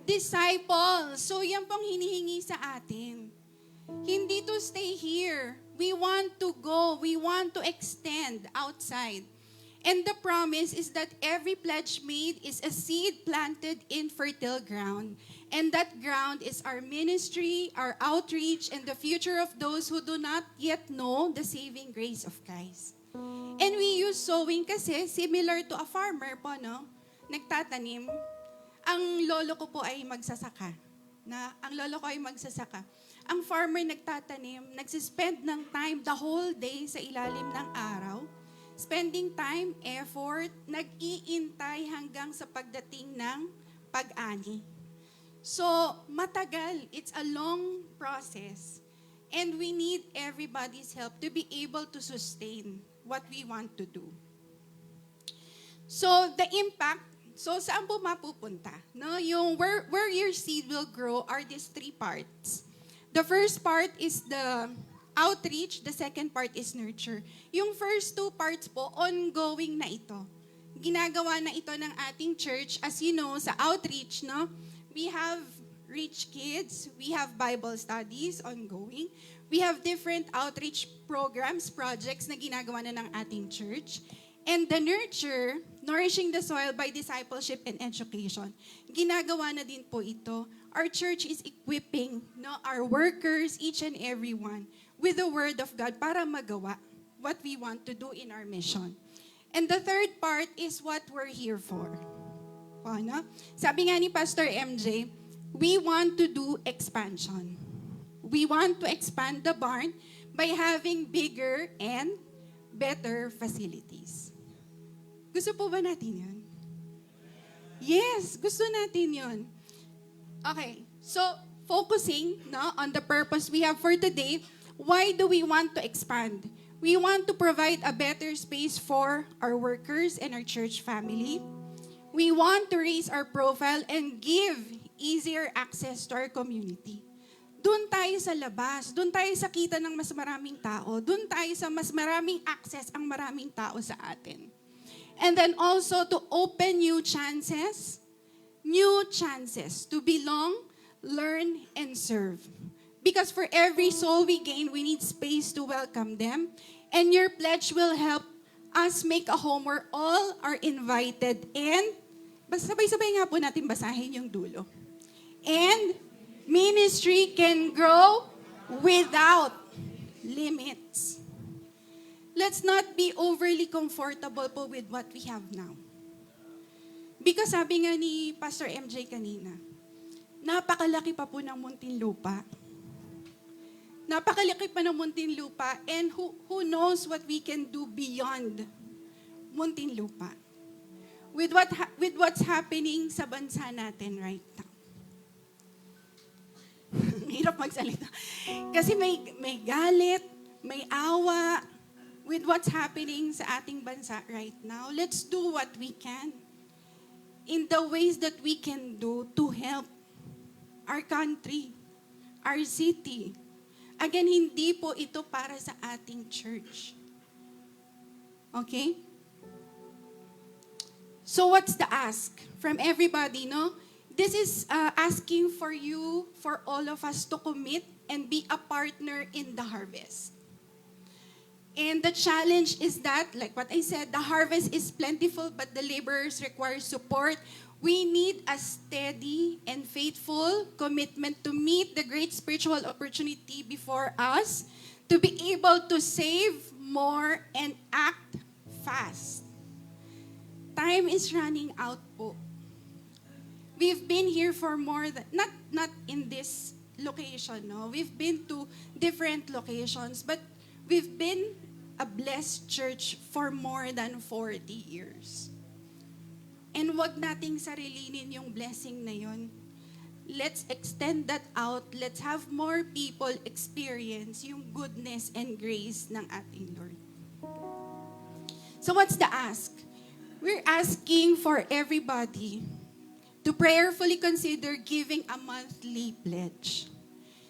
disciples. So yan pong hinihingi sa atin. Hindi to stay here. We want to go. We want to extend outside. And the promise is that every pledge made is a seed planted in fertile ground. And that ground is our ministry, our outreach, and the future of those who do not yet know the saving grace of Christ. And we use sowing kasi similar to a farmer po, no? Nagtatanim. Ang lolo ko po ay magsasaka. Ang farmer nagtatanim, nagsispend ng time the whole day sa ilalim ng araw, spending time, effort, nag-iintay hanggang sa pagdating ng pag-ani. So, matagal. It's a long process. And we need everybody's help to be able to sustain what we want to do. So, the impact, so saan po mapupunta? No? Yung where your seed will grow are these three parts. The first part is the outreach, the second part is nurture. Yung first two parts po, ongoing na ito. Ginagawa na ito ng ating church. As you know, sa outreach, no, we have Reach Kids, we have Bible studies ongoing, We have different outreach programs, projects na ginagawa na ng ating church. And the nurture, nourishing the soil by discipleship and education. Ginagawa na din po ito. Our church is equipping our workers, each and every one, with the Word of God para magawa what we want to do in our mission. And the third part is what we're here for. Ano? Sabi nga ni Pastor MJ, we want to do expansion. We want to expand the barn by having bigger and better facilities. Gusto po ba natin yun? Yes, gusto natin yun. Okay, so focusing on the purpose we have for today, why do we want to expand? We want to provide a better space for our workers and our church family. We want to raise our profile and give easier access to our community. Doon tayo sa labas, doon tayo sa kita ng mas maraming tao, doon tayo sa mas maraming access ang maraming tao sa atin. And then also to open new chances to belong, learn, and serve. Because for every soul we gain, we need space to welcome them. And your pledge will help us make a home where all are invited and, sabay-sabay nga po natin basahin yung dulo. And ministry can grow without limits. Let's not be overly comfortable po with what we have now. Because sabi nga ni Pastor MJ kanina, napakalaki pa po ng Muntinlupa. Napakalaki pa ng Muntinlupa, and who knows what we can do beyond Muntinlupa with what's happening sa bansa natin right now. Hirap magsalita. Kasi may galit, may awa with what's happening sa ating bansa right now. Let's do what we can in the ways that we can do to help our country, our city. Again, hindi po ito para sa ating church. Okay? So what's the ask from everybody, no? This is asking for you, for all of us to commit and be a partner in the harvest. And the challenge is that, like what I said, the harvest is plentiful, but the laborers require support. We need a steady and faithful commitment to meet the great spiritual opportunity before us, to be able to save more and act fast. Time is running out po. We've been here for more than, not in this location, no? We've been to different locations, but we've been a blessed church for more than 40 years. And wag nating sarilinin yung blessing na yun. Let's extend that out. Let's have more people experience yung goodness and grace ng ating Lord. So what's the ask? We're asking for everybody to prayerfully consider giving a monthly pledge.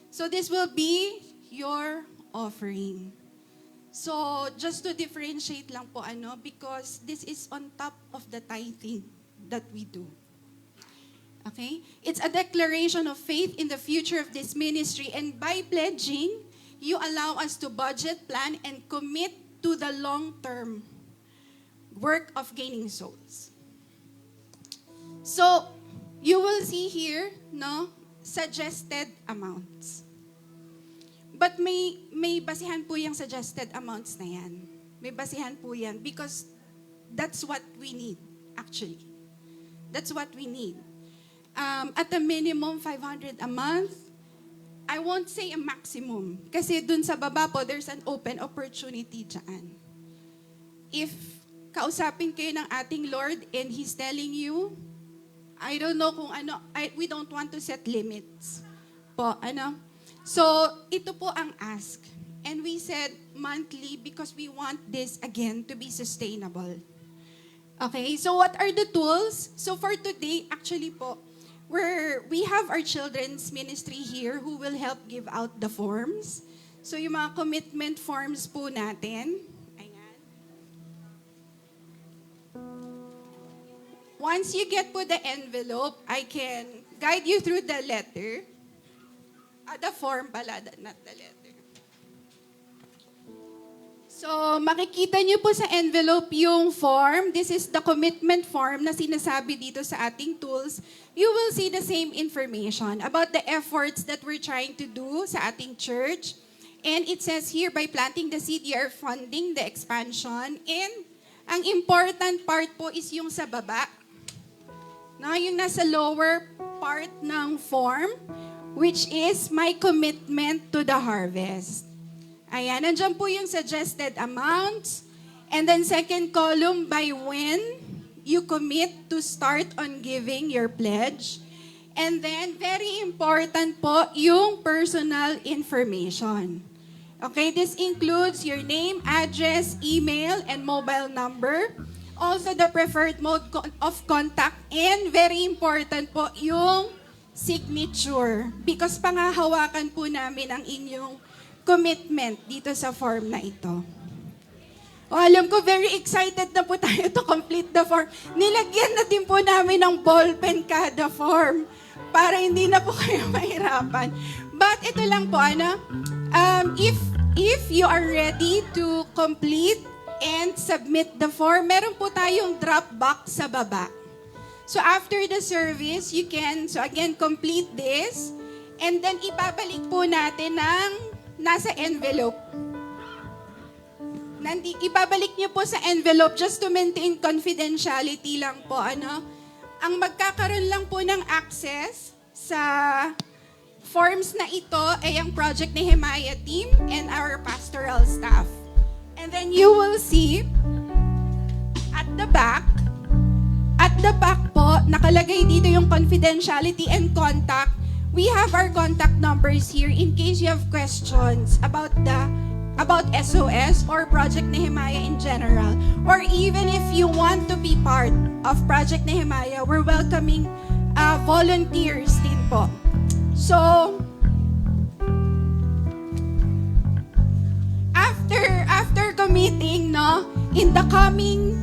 So this will be your offering. So just to differentiate lang po because this is on top of the tithing that we do. Okay? It's a declaration of faith in the future of this ministry, and by pledging, you allow us to budget, plan, and commit to the long-term work of gaining souls. So, you will see here, suggested amounts. But may basihan po yung suggested amounts na yan. May basihan po yan because that's what we need, actually. That's what we need. At a minimum, 500 a month. I won't say a maximum. Kasi dun sa baba po, there's an open opportunity dyan. If kausapin kayo ng ating Lord and He's telling you, I don't know kung we don't want to set limits. So, ito po ang ask. And we said monthly because we want this, again, to be sustainable. Okay, so what are the tools? So for today, actually po, we have our children's ministry here who will help give out the forms. So yung mga commitment forms po natin. Ayan. Once you get po the envelope, I can guide you through the letter. The form pala, not the letter. So, makikita niyo po sa envelope yung form. This is the commitment form na sinasabi dito sa ating tools. You will see the same information about the efforts that we're trying to do sa ating church. And it says here, by planting the seed, you are funding the expansion. And ang important part po is yung sa baba. No, yung nasa lower part ng form, which is my commitment to the harvest. Ayan, nandiyan po yung suggested amounts. And then second column, by when you commit to start on giving your pledge. And then, very important po, yung personal information. Okay, this includes your name, address, email, and mobile number. Also, the preferred mode of contact. And very important po, yung signature. Because pangahawakan po namin ang inyong commitment dito sa form na ito. O, alam ko, very excited na po tayo to complete the form. Nilagyan na din po namin ng ballpen kada form para hindi na po kayo mahirapan. But ito lang po, if you are ready to complete and submit the form, meron po tayong drop box sa baba. So after the service, you can, so again, complete this and then ibabalik po natin ng nasa envelope. Ibabalik niyo po sa envelope just to maintain confidentiality lang po. Ang magkakaroon lang po ng access sa forms na ito ay ang Project Nehemiah team and our pastoral staff. And then you will see at the back po, nakalagay dito yung confidentiality and contact. We have our contact numbers here in case you have questions about SOS or Project Nehemiah in general. Or even if you want to be part of Project Nehemiah, we're welcoming volunteers din po. So, after committing, in the coming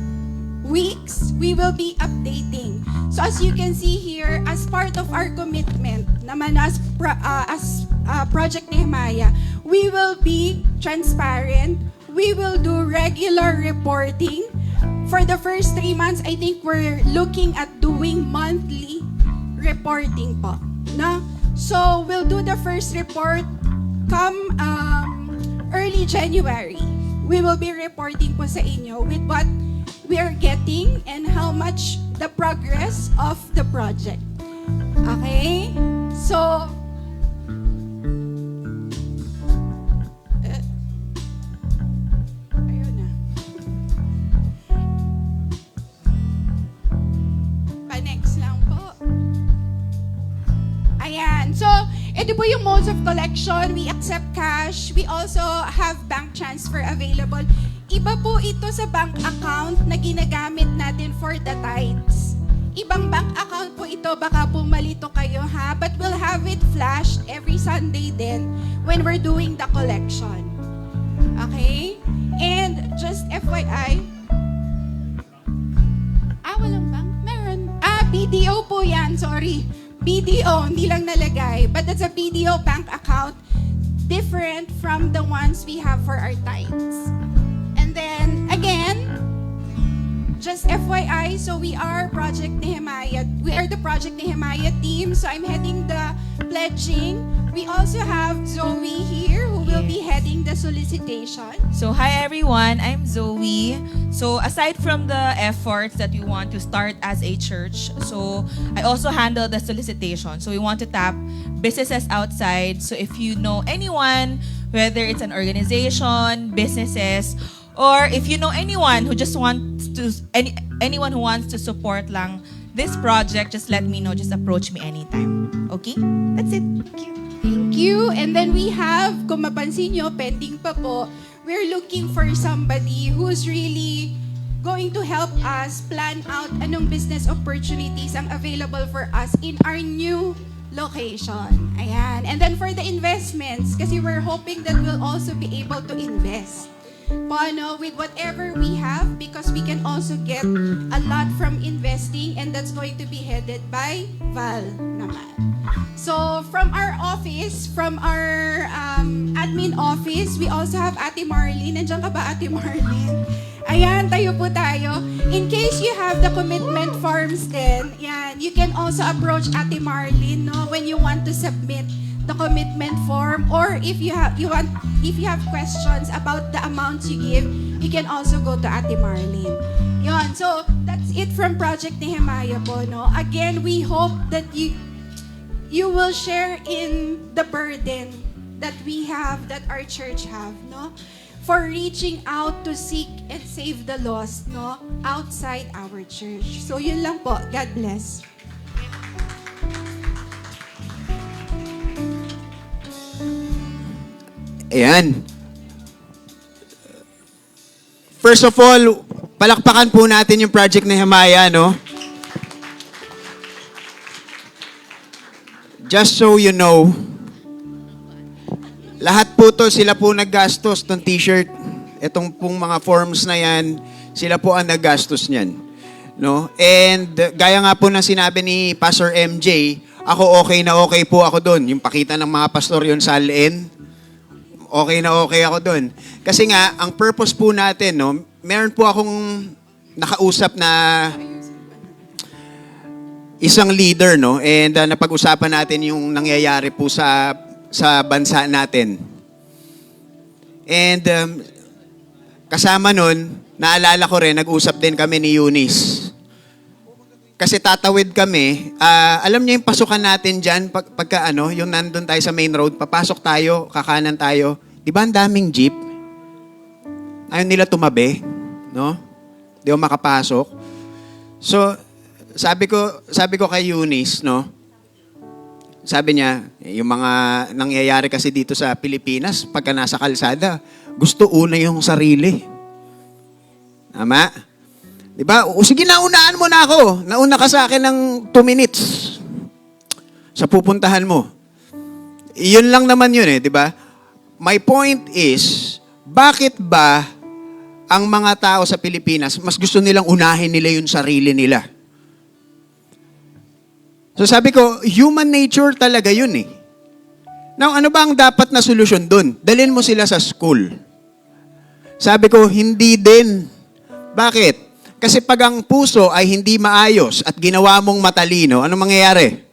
weeks, we will be updating. So as you can see here, as part of our commitment naman as Project Nehemiah, we will be transparent. We will do regular reporting. For the first 3 months, I think we're looking at doing monthly reporting po. No? So we'll do the first report come early January. We will be reporting po sa inyo with what we are getting and how much the progress of the project. Okay? So, ayun na. Pa-next lang po. Ayan. So, ito po yung modes of collection. We accept cash. We also have bank transfer available. Iba po ito sa bank account na ginagamit natin for the tithes. Ibang bank account po ito, baka po malito kayo ha, but we'll have it flashed every Sunday then when we're doing the collection. Okay? And just FYI, walang bank? Meron. BDO po yan, sorry. BDO, hindi lang nalagay, but that's a BDO bank account different from the ones we have for our tithes. Then, again, just FYI, so we are Project Nehemiah. We are the Project Nehemiah team, so I'm heading the pledging. We also have Zoe here who will be heading the solicitation. So, hi everyone, I'm Zoe. So, aside from the efforts that we want to start as a church, so I also handle the solicitation. So, we want to tap businesses outside. So, if you know anyone, whether it's an organization, businesses, or if you know anyone who just wants to, anyone who wants to support lang this project, just let me know. Just approach me anytime. Okay? That's it. Thank you. Thank you. And then we have, kung mapansin nyo, pending pa po, we're looking for somebody who's really going to help us plan out anong business opportunities ang available for us in our new location. Ayan. And then for the investments, kasi we're hoping that we'll also be able to invest. po, ano, with whatever we have, because we can also get a lot from investing, and that's going to be headed by Val naman. So from our office, from our admin office, we also have Ate Marlene. Nandiyan ka ba, Ate Marlene? Ayan, tayo po tayo. In case you have the commitment forms din, yan, you can also approach Ate Marlene, no, when you want to submit the commitment form, or if you have questions about the amounts you give, you can also go to Ate Marlene. Yon, so that's it from Project Nehemiah po, no. Again, we hope that you will share in the burden that we have, that our church have, no, for reaching out to seek and save the lost, no, outside our church. So yun lang po. God bless. Ayan. First of all, palakpakan po natin yung Project Nehemiah, no? Just so you know, lahat po to, sila po naggastos ng t-shirt. Itong pong mga forms na yan, sila po ang naggastos niyan. No? And gaya nga po ng sinabi ni Pastor MJ, ako okay po ako doon. Yung pakita ng mga pastor yun sa LN, okay ako doon. Kasi nga, ang purpose po natin, no, meron po akong nakausap na isang leader, no, and napag-usapan natin yung nangyayari po sa bansa natin. And kasama nun, naalala ko rin, nag-usap din kami ni Eunice. Kasi tatawid kami, alam niyo yung pasukan natin dyan, pagka yung nandun tayo sa main road, papasok tayo, kakanan tayo, di ba ang daming jeep? Ayaw nila tumabi, no? Di ako makapasok. So, sabi ko kay Eunice, no? Sabi niya, yung mga nangyayari kasi dito sa Pilipinas, pagka nasa kalsada, gusto una yung sarili. Tama? Diba? O sige, naunaan mo na ako. Nauna ka sa akin ng 2 minutes sa pupuntahan mo. Iyon lang naman yun eh, diba? My point is, bakit ba ang mga tao sa Pilipinas, mas gusto nilang unahin nila yung sarili nila? So sabi ko, human nature talaga yun eh. Now, ano ba ang dapat na solusyon dun? Dalhin mo sila sa school. Sabi ko, hindi din. Bakit? Kasi pag ang puso ay hindi maayos at ginawa mong matalino, ano mangyayari?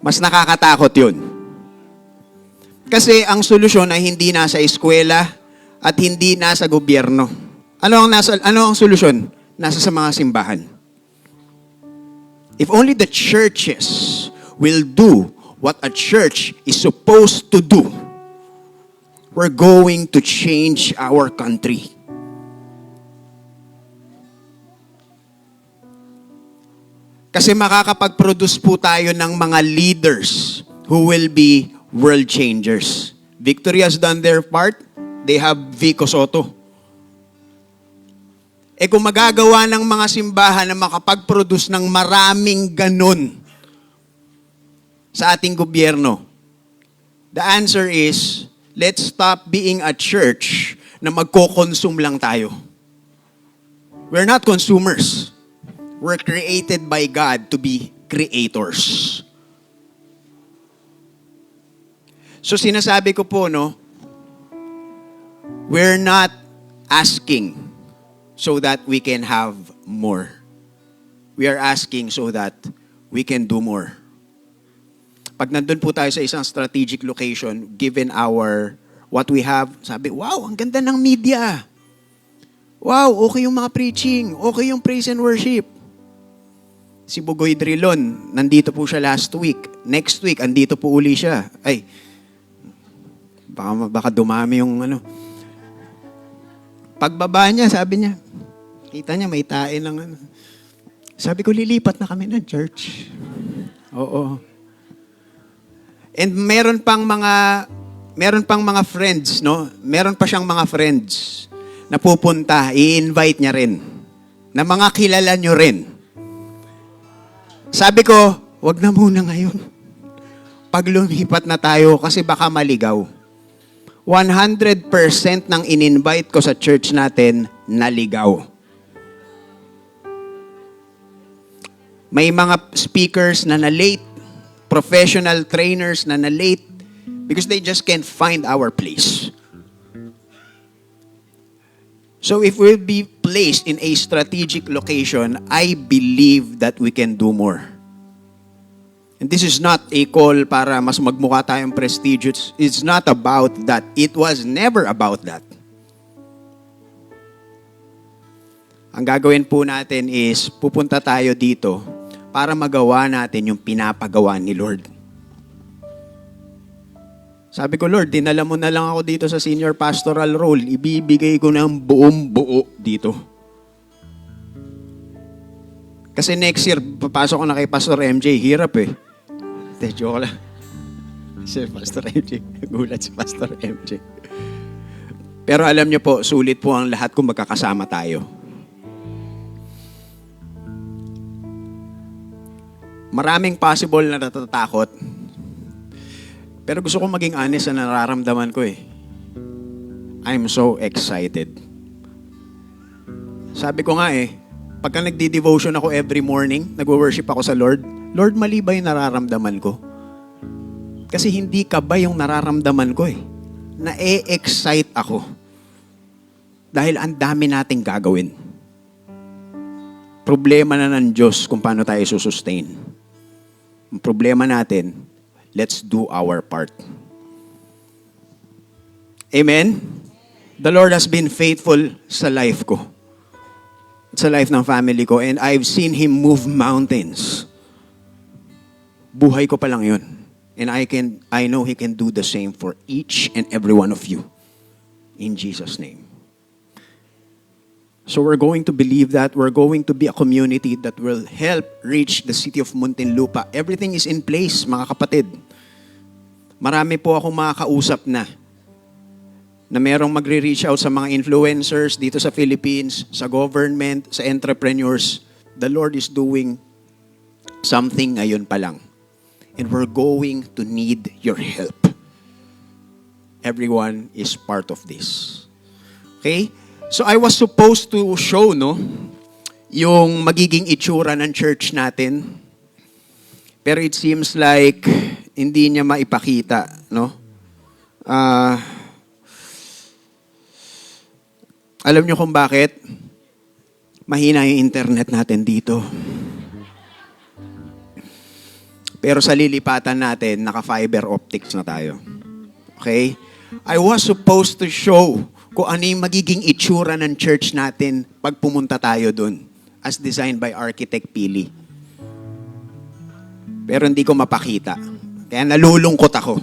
Mas nakakatakot yun. Kasi ang solusyon ay hindi nasa eskwela at hindi nasa gobyerno. Ano ang solusyon? Nasa sa mga simbahan. If only the churches will do what a church is supposed to do, we're going to change our country. Kasi makakapag-produce po tayo ng mga leaders who will be world changers. Victory has done their part. They have Vico Soto. Kung magagawa ng mga simbahan na makapag-produce ng maraming ganun sa ating gobyerno, the answer is, let's stop being a church na magko-consume lang tayo. We're not consumers. We're created by God to be creators. So sinasabi ko po, no, we're not asking so that we can have more. We are asking so that we can do more. Pag nandun po tayo sa isang strategic location, given what we have, sabi, wow, ang ganda ng media. Wow, okay yung mga preaching. Okay yung praise and worship. Si Bugoy Drilon, nandito po siya last week. Next week, andito po uli siya. Ay, baka dumami yung Pagbaba niya, sabi niya, kita niya, may tae ng Sabi ko, lilipat na kami ng church. Oo. And meron pang mga friends, no? Meron pa siyang mga friends na pupunta, i-invite niya rin. Na mga kilala niyo rin. Sabi ko, wag na muna ngayon. Pag lumipat na tayo, kasi baka maligaw. 100% ng in-invite ko sa church natin, naligaw. May mga speakers na na-late, professional trainers na na-late, because they just can't find our place. So if we'll be placed in a strategic location, I believe that we can do more. And this is not a call para mas magmukha tayong prestigious. It's not about that. It was never about that. Ang gagawin po natin is pupunta tayo dito para magawa natin yung pinapagawa ni Lord. Sabi ko, Lord, dinala mo na lang ako dito sa senior pastoral role. Ibibigay ko ng buong buo dito. Kasi next year, papasok ko na kay Pastor MJ. Hirap eh. Hindi, joke lang. Si Pastor MJ. Nagulat si Pastor MJ. Pero alam niyo po, sulit po ang lahat kung magkakasama tayo. Maraming possible na natatakot. Pero gusto kong maging honest na nararamdaman ko eh. I'm so excited. Sabi ko nga eh, pagka nagdi-devotion ako every morning, nagwo-worship ako sa Lord, Lord, mali ba yung nararamdaman ko? Kasi hindi ka ba yung nararamdaman ko eh. Na-e-excite ako. Dahil ang dami nating gagawin. Problema na ng Diyos kung paano tayo susustain. Ang problema natin, let's do our part. Amen? The Lord has been faithful sa life ko. Sa life ng family ko. And I've seen Him move mountains. Buhay ko pa lang yun. And I know He can do the same for each and every one of you. In Jesus' name. So we're going to believe that. We're going to be a community that will help reach the city of Muntinlupa. Everything is in place, mga kapatid. Marami po akong makakausap na merong magre-reach out sa mga influencers dito sa Philippines, sa government, sa entrepreneurs. The Lord is doing something ngayon pa lang. And we're going to need your help. Everyone is part of this. Okay? So I was supposed to show, yung magiging itsura ng church natin. Pero it seems like hindi niya maipakita, alam niyo kung bakit? Mahina yung internet natin dito. Pero sa lilipatan natin, naka-fiber optics na tayo. Okay? I was supposed to show kung ano yung magiging itsura ng church natin pag pumunta tayo dun, as designed by Architect Pili. Pero hindi ko mapakita. Kaya nalulungkot ako.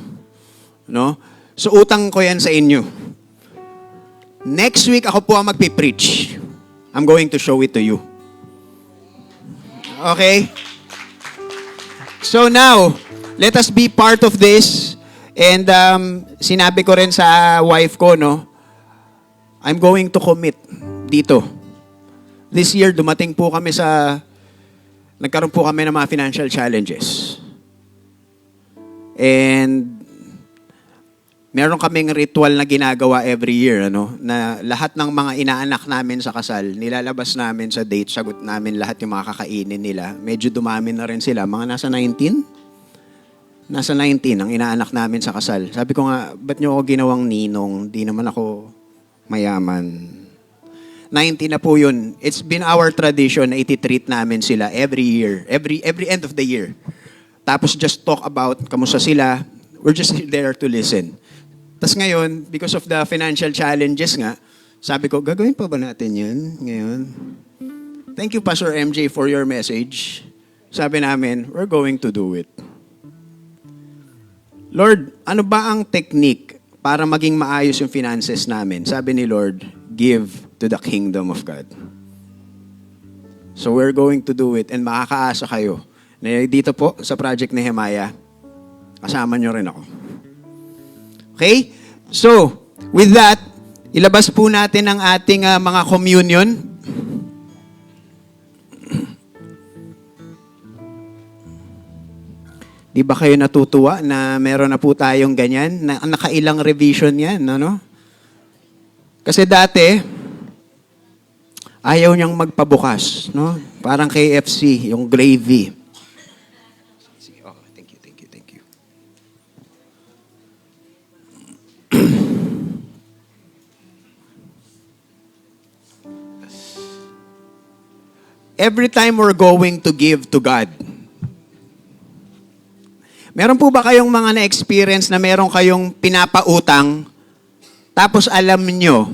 So utang ko yan sa inyo. Next week, ako po ang magpipreach. I'm going to show it to you. Okay? So now, let us be part of this. And sinabi ko rin sa wife ko, I'm going to commit dito. This year, dumating po kami nagkaroon po kami ng mga financial challenges. And meron kaming ritual na ginagawa every year, na lahat ng mga inaanak namin sa kasal, nilalabas namin sa date, sagot namin lahat yung mga kakainin nila. Medyo dumami na rin sila. Mga nasa 19? Nasa 19 ang inaanak namin sa kasal. Sabi ko nga, ba't nyo ako ginawang ninong? Di naman ako mayaman. 19 na po yun. It's been our tradition na iti-treat namin sila every year. Every end of the year. Tapos just talk about kamusta sila. We're just there to listen. Tapos ngayon, because of the financial challenges nga, sabi ko, gagawin pa ba natin yun ngayon? Thank you, Pastor MJ, for your message. Sabi namin, we're going to do it. Lord, ano ba ang technique para maging maayos yung finances namin? Sabi ni Lord, give to the kingdom of God. So we're going to do it and makakaasa kayo na dito po sa Project Nehemiah, kasama nyo rin ako. Okay? So, with that, ilabas po natin ang ating mga communion. Di ba kayo natutuwa na meron na po tayong ganyan? Na, nakailang revision yan, ano? Kasi dati, ayaw niyang magpabukas, no? Parang KFC, yung gravy. Sige, oh, thank you, thank you, thank you. Every time we're going to give to God, meron po ba kayong mga na-experience na meron kayong pinapautang, tapos alam nyo,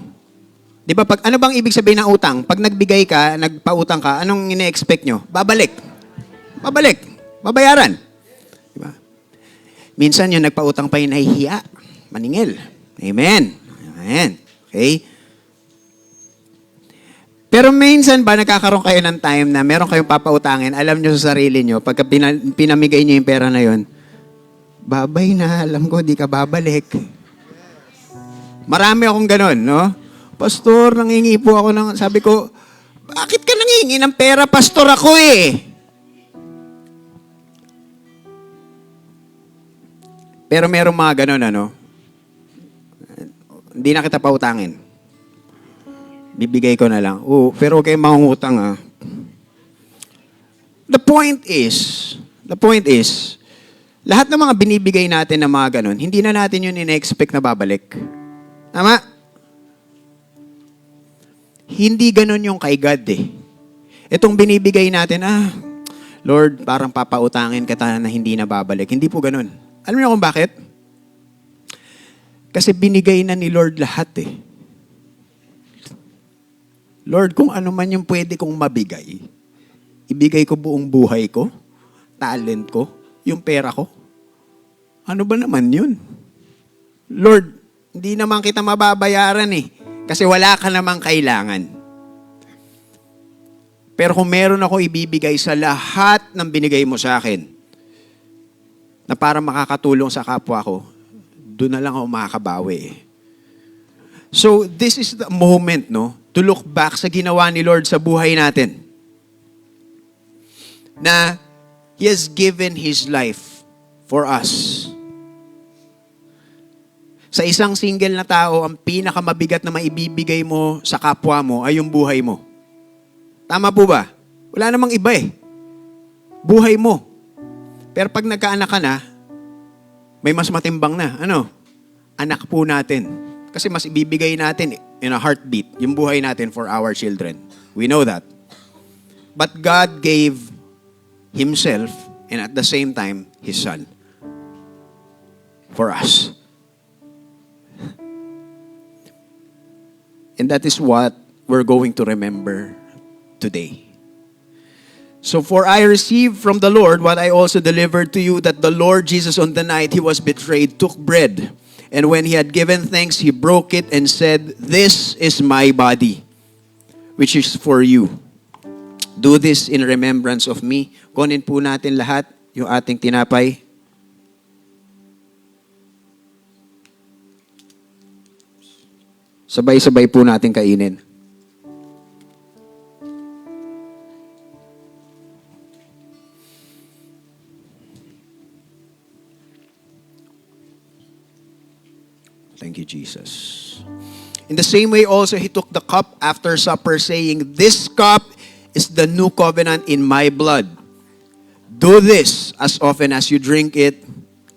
di ba, ano bang ibig sabihin ng utang? Pag nagbigay ka, nagpautang ka, anong ine-expect nyo? Babalik. Babalik. Babayaran. Di ba? Minsan yung nagpautang pa yung nahihiya. Maningil. Amen. Amen. Okay? Pero minsan ba nagkakaroon kayo ng time na meron kayong papautangin, alam nyo sa sarili nyo, pagka pinamigay nyo yung pera na yon, babay na, alam ko, di ka babalik. Marami akong ganon, no? Pastor, nangingi po ako ng, sabi ko, bakit ka nangingi ng pera? Pastor ako eh. Pero merong mga ganon, ano? Hindi na kita pautangin. Bibigay ko na lang. Oo, pero huwag kayong mangungutang, ah. The point is, lahat ng mga binibigay natin na mga ganun, hindi na natin yun ina-expect na babalik. Tama? Hindi ganun yung kay God eh. Itong binibigay natin, Lord, parang papautangin kita na hindi na babalik. Hindi po ganun. Alam niyo kung bakit? Kasi binigay na ni Lord lahat eh. Lord, kung ano man yung pwede kong mabigay, ibigay ko buong buhay ko, talent ko, yung pera ko. Ano ba naman yun? Lord, hindi naman kita mababayaran eh. Kasi wala ka namang kailangan. Pero kung meron ako ibibigay sa lahat ng binigay mo sa akin, na para makakatulong sa kapwa ko, doon na lang ako makakabawi eh. So, this is the moment, no? To look back sa ginawa ni Lord sa buhay natin. Na He has given His life for us. Sa isang single na tao, ang pinakamabigat na maibibigay mo sa kapwa mo ay yung buhay mo. Tama po ba? Wala namang iba eh. Buhay mo. Pero pag nagkaanak ka na, may mas matimbang na. Ano? Anak po natin. Kasi mas ibibigay natin in a heartbeat yung buhay natin for our children. We know that. But God gave Himself and at the same time, His Son for us. And that is what we're going to remember today. So for I received from the Lord what I also delivered to you, that the Lord Jesus on the night He was betrayed took bread. And when He had given thanks, He broke it and said, "This is my body, which is for you. Do this in remembrance of me." Kunin po natin lahat yung ating tinapay. Sabay-sabay po natin kainin. Thank you, Jesus. In the same way also, He took the cup after supper, saying, "This cup is the new covenant in my blood. Do this as often as you drink it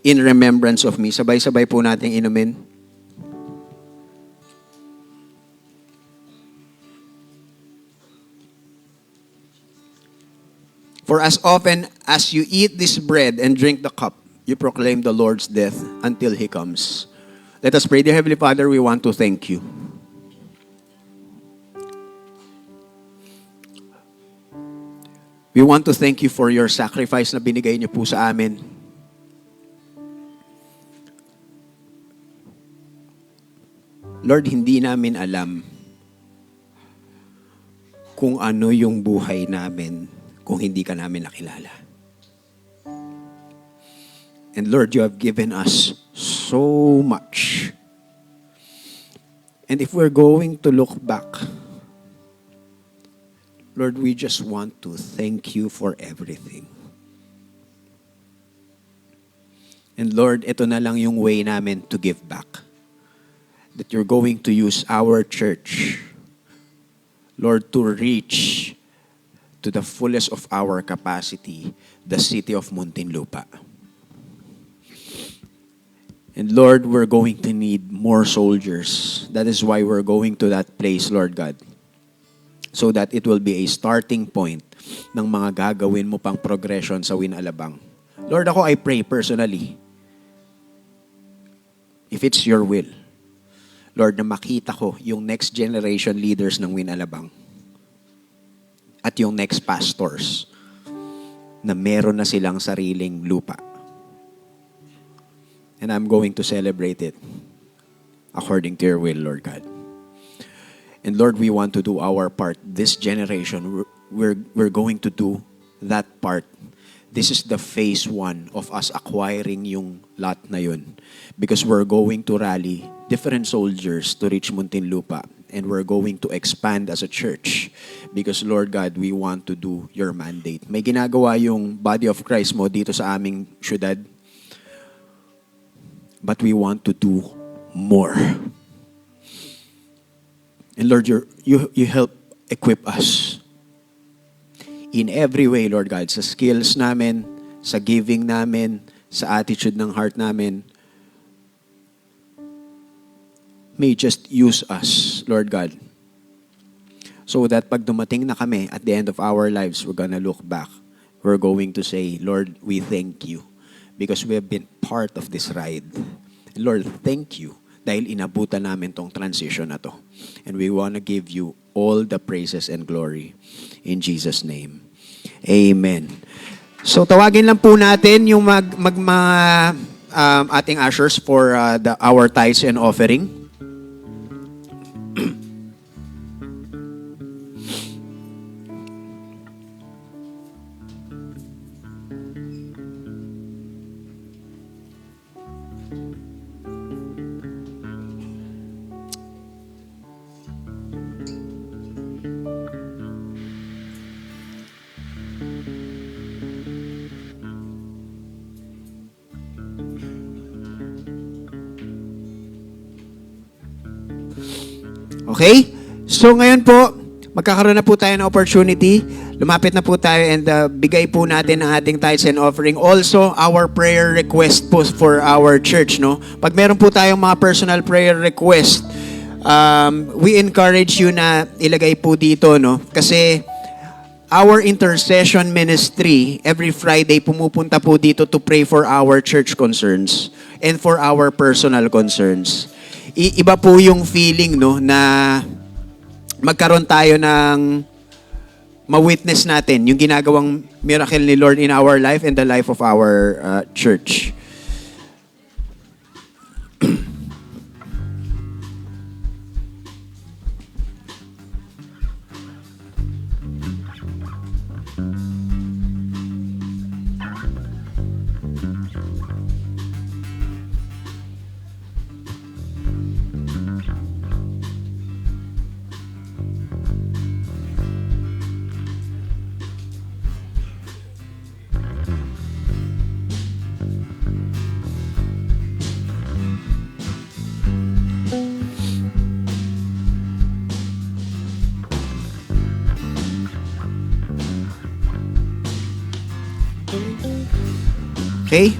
in remembrance of me." Sabay-sabay po natin inumin. For as often as you eat this bread and drink the cup, you proclaim the Lord's death until He comes. Let us pray. Dear Heavenly Father, we want to thank you. We want to thank you for your sacrifice na binigay niyo po sa amin. Lord, hindi namin alam kung ano yung buhay namin kung hindi ka namin nakilala. And Lord, you have given us so much. And if we're going to look back, Lord, we just want to thank you for everything. And Lord, ito na lang yung way namin to give back. That you're going to use our church, Lord, to reach to the fullest of our capacity, the city of Muntinlupa. And Lord, we're going to need more soldiers. That is why we're going to that place, Lord God. So that it will be a starting point ng mga gagawin mo pang progression sa Winalabang. Lord, ako I pray personally, if it's your will, Lord, na makita ko yung next generation leaders ng Winalabang at yung next pastors na meron na silang sariling lupa. And I'm going to celebrate it according to your will, Lord God. And Lord, we want to do our part. This generation, we're going to do that part. This is the phase 1 of us acquiring yung lot na yun. Because we're going to rally different soldiers to reach Muntinlupa. And we're going to expand as a church. Because Lord God, we want to do your mandate. May ginagawa yung body of Christ mo dito sa aming syudad. But we want to do more. And Lord, you help equip us in every way, Lord God, sa skills namin, sa giving namin, sa attitude ng heart namin. May just use us, Lord God. So that pag dumating na kami at the end of our lives, we're gonna look back. We're going to say, Lord, we thank you because we have been part of this ride. Lord, thank you dahil inabutan namin tong transition na to. And we wanna give you all the praises and glory in Jesus' name. Amen. So tawagin lang po natin yung ating ushers for our tithes and offering. Okay? So ngayon po, magkakaroon na po tayo ng opportunity. Lumapit na po tayo and bigay po natin ang ating tithes and offering. Also, our prayer request po for our church, no? Pag meron po tayong mga personal prayer request, we encourage you na ilagay po dito, no? Kasi our intercession ministry, every Friday, pumupunta po dito to pray for our church concerns and for our personal concerns. Iba po yung feeling, no, na magkaroon tayo ng ma-witness natin yung ginagawang miracle ni Lord in our life and the life of our church. Okay?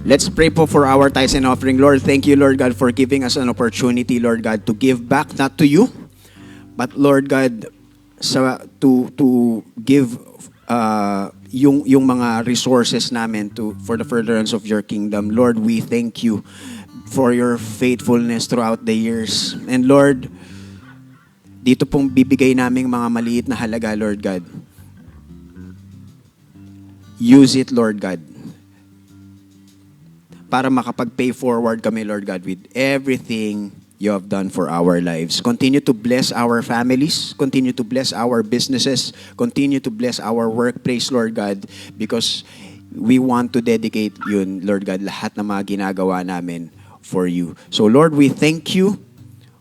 Let's pray po for our tithes and offering. Lord, thank you, Lord God, for giving us an opportunity, Lord God, to give back, not to you, but Lord God, to give yung mga resources namin for the furtherance of your kingdom. Lord, we thank you for your faithfulness throughout the years. And Lord, dito pong bibigay naming mga maliit na halaga, Lord God. Use it, Lord God, para makapag-pay forward kami, Lord God, with everything you have done for our lives. Continue to bless our families. Continue to bless our businesses. Continue to bless our workplace, Lord God, because we want to dedicate yun, Lord God, lahat ng mga ginagawa namin for you. So, Lord, we thank you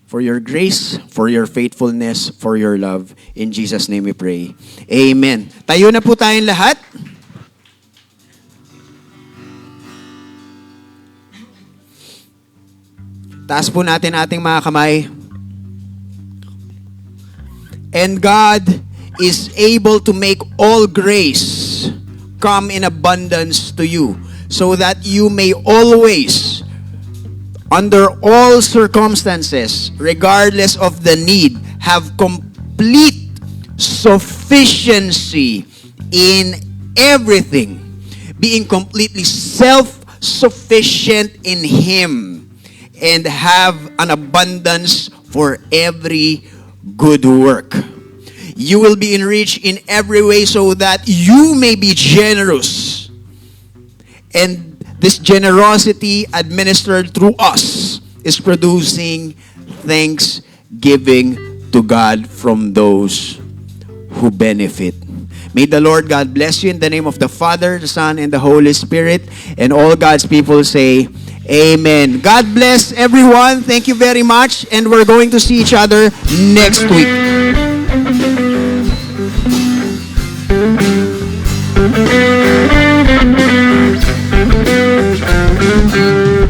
for your grace, for your faithfulness, for your love. In Jesus' name we pray. Amen. Tayo na po tayong lahat. Taas po natin ating mga kamay. And God is able to make all grace come in abundance to you, so that you may always, under all circumstances, regardless of the need, have complete sufficiency in everything, being completely self-sufficient in Him, and have an abundance for every good work. You will be enriched in every way so that you may be generous. And this generosity administered through us is producing thanksgiving to God from those who benefit. May the Lord God bless you in the name of the Father, the Son, and the Holy Spirit. And all God's people say, Amen. God bless everyone. Thank you very much. And we're going to see each other next week.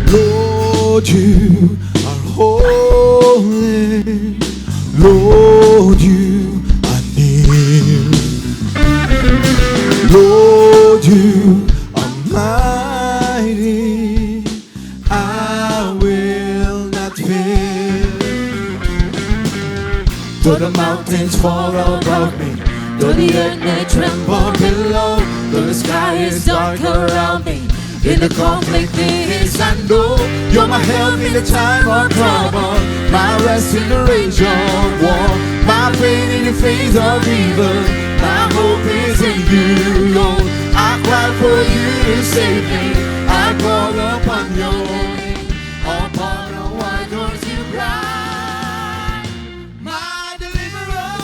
Lord, you are holy. Lord, you are near. Lord, you are mighty. I will not fear. Though the mountains fall above me, though the earth may tremble below, though the sky is dark around me, in the conflict is I know you're my help in the time of trouble, my rest in the rage of war, my pain in the face of evil, my hope is in you, Lord. I cry for you to save me, I call upon your name, upon the wide doors you cry, my deliverer.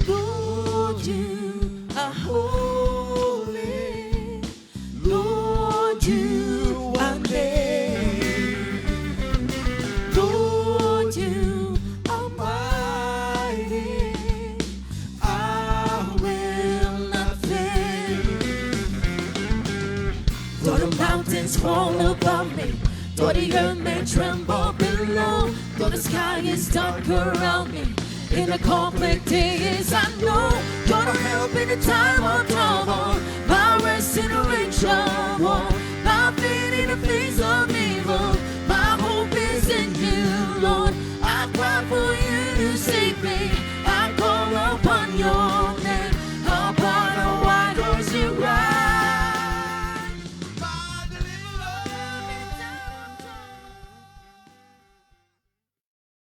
Lord, you are holy. Lord, you are near. Lord, you are mighty. I will not fear. Though the mountains fall above me, though the earth may tremble below, though the sky is dark around me, in the conflict is I know you're the help in the time of trouble, my rest in the rage of war, my feet in the face of evil, my hope is in you, Lord. I cry for you to save me,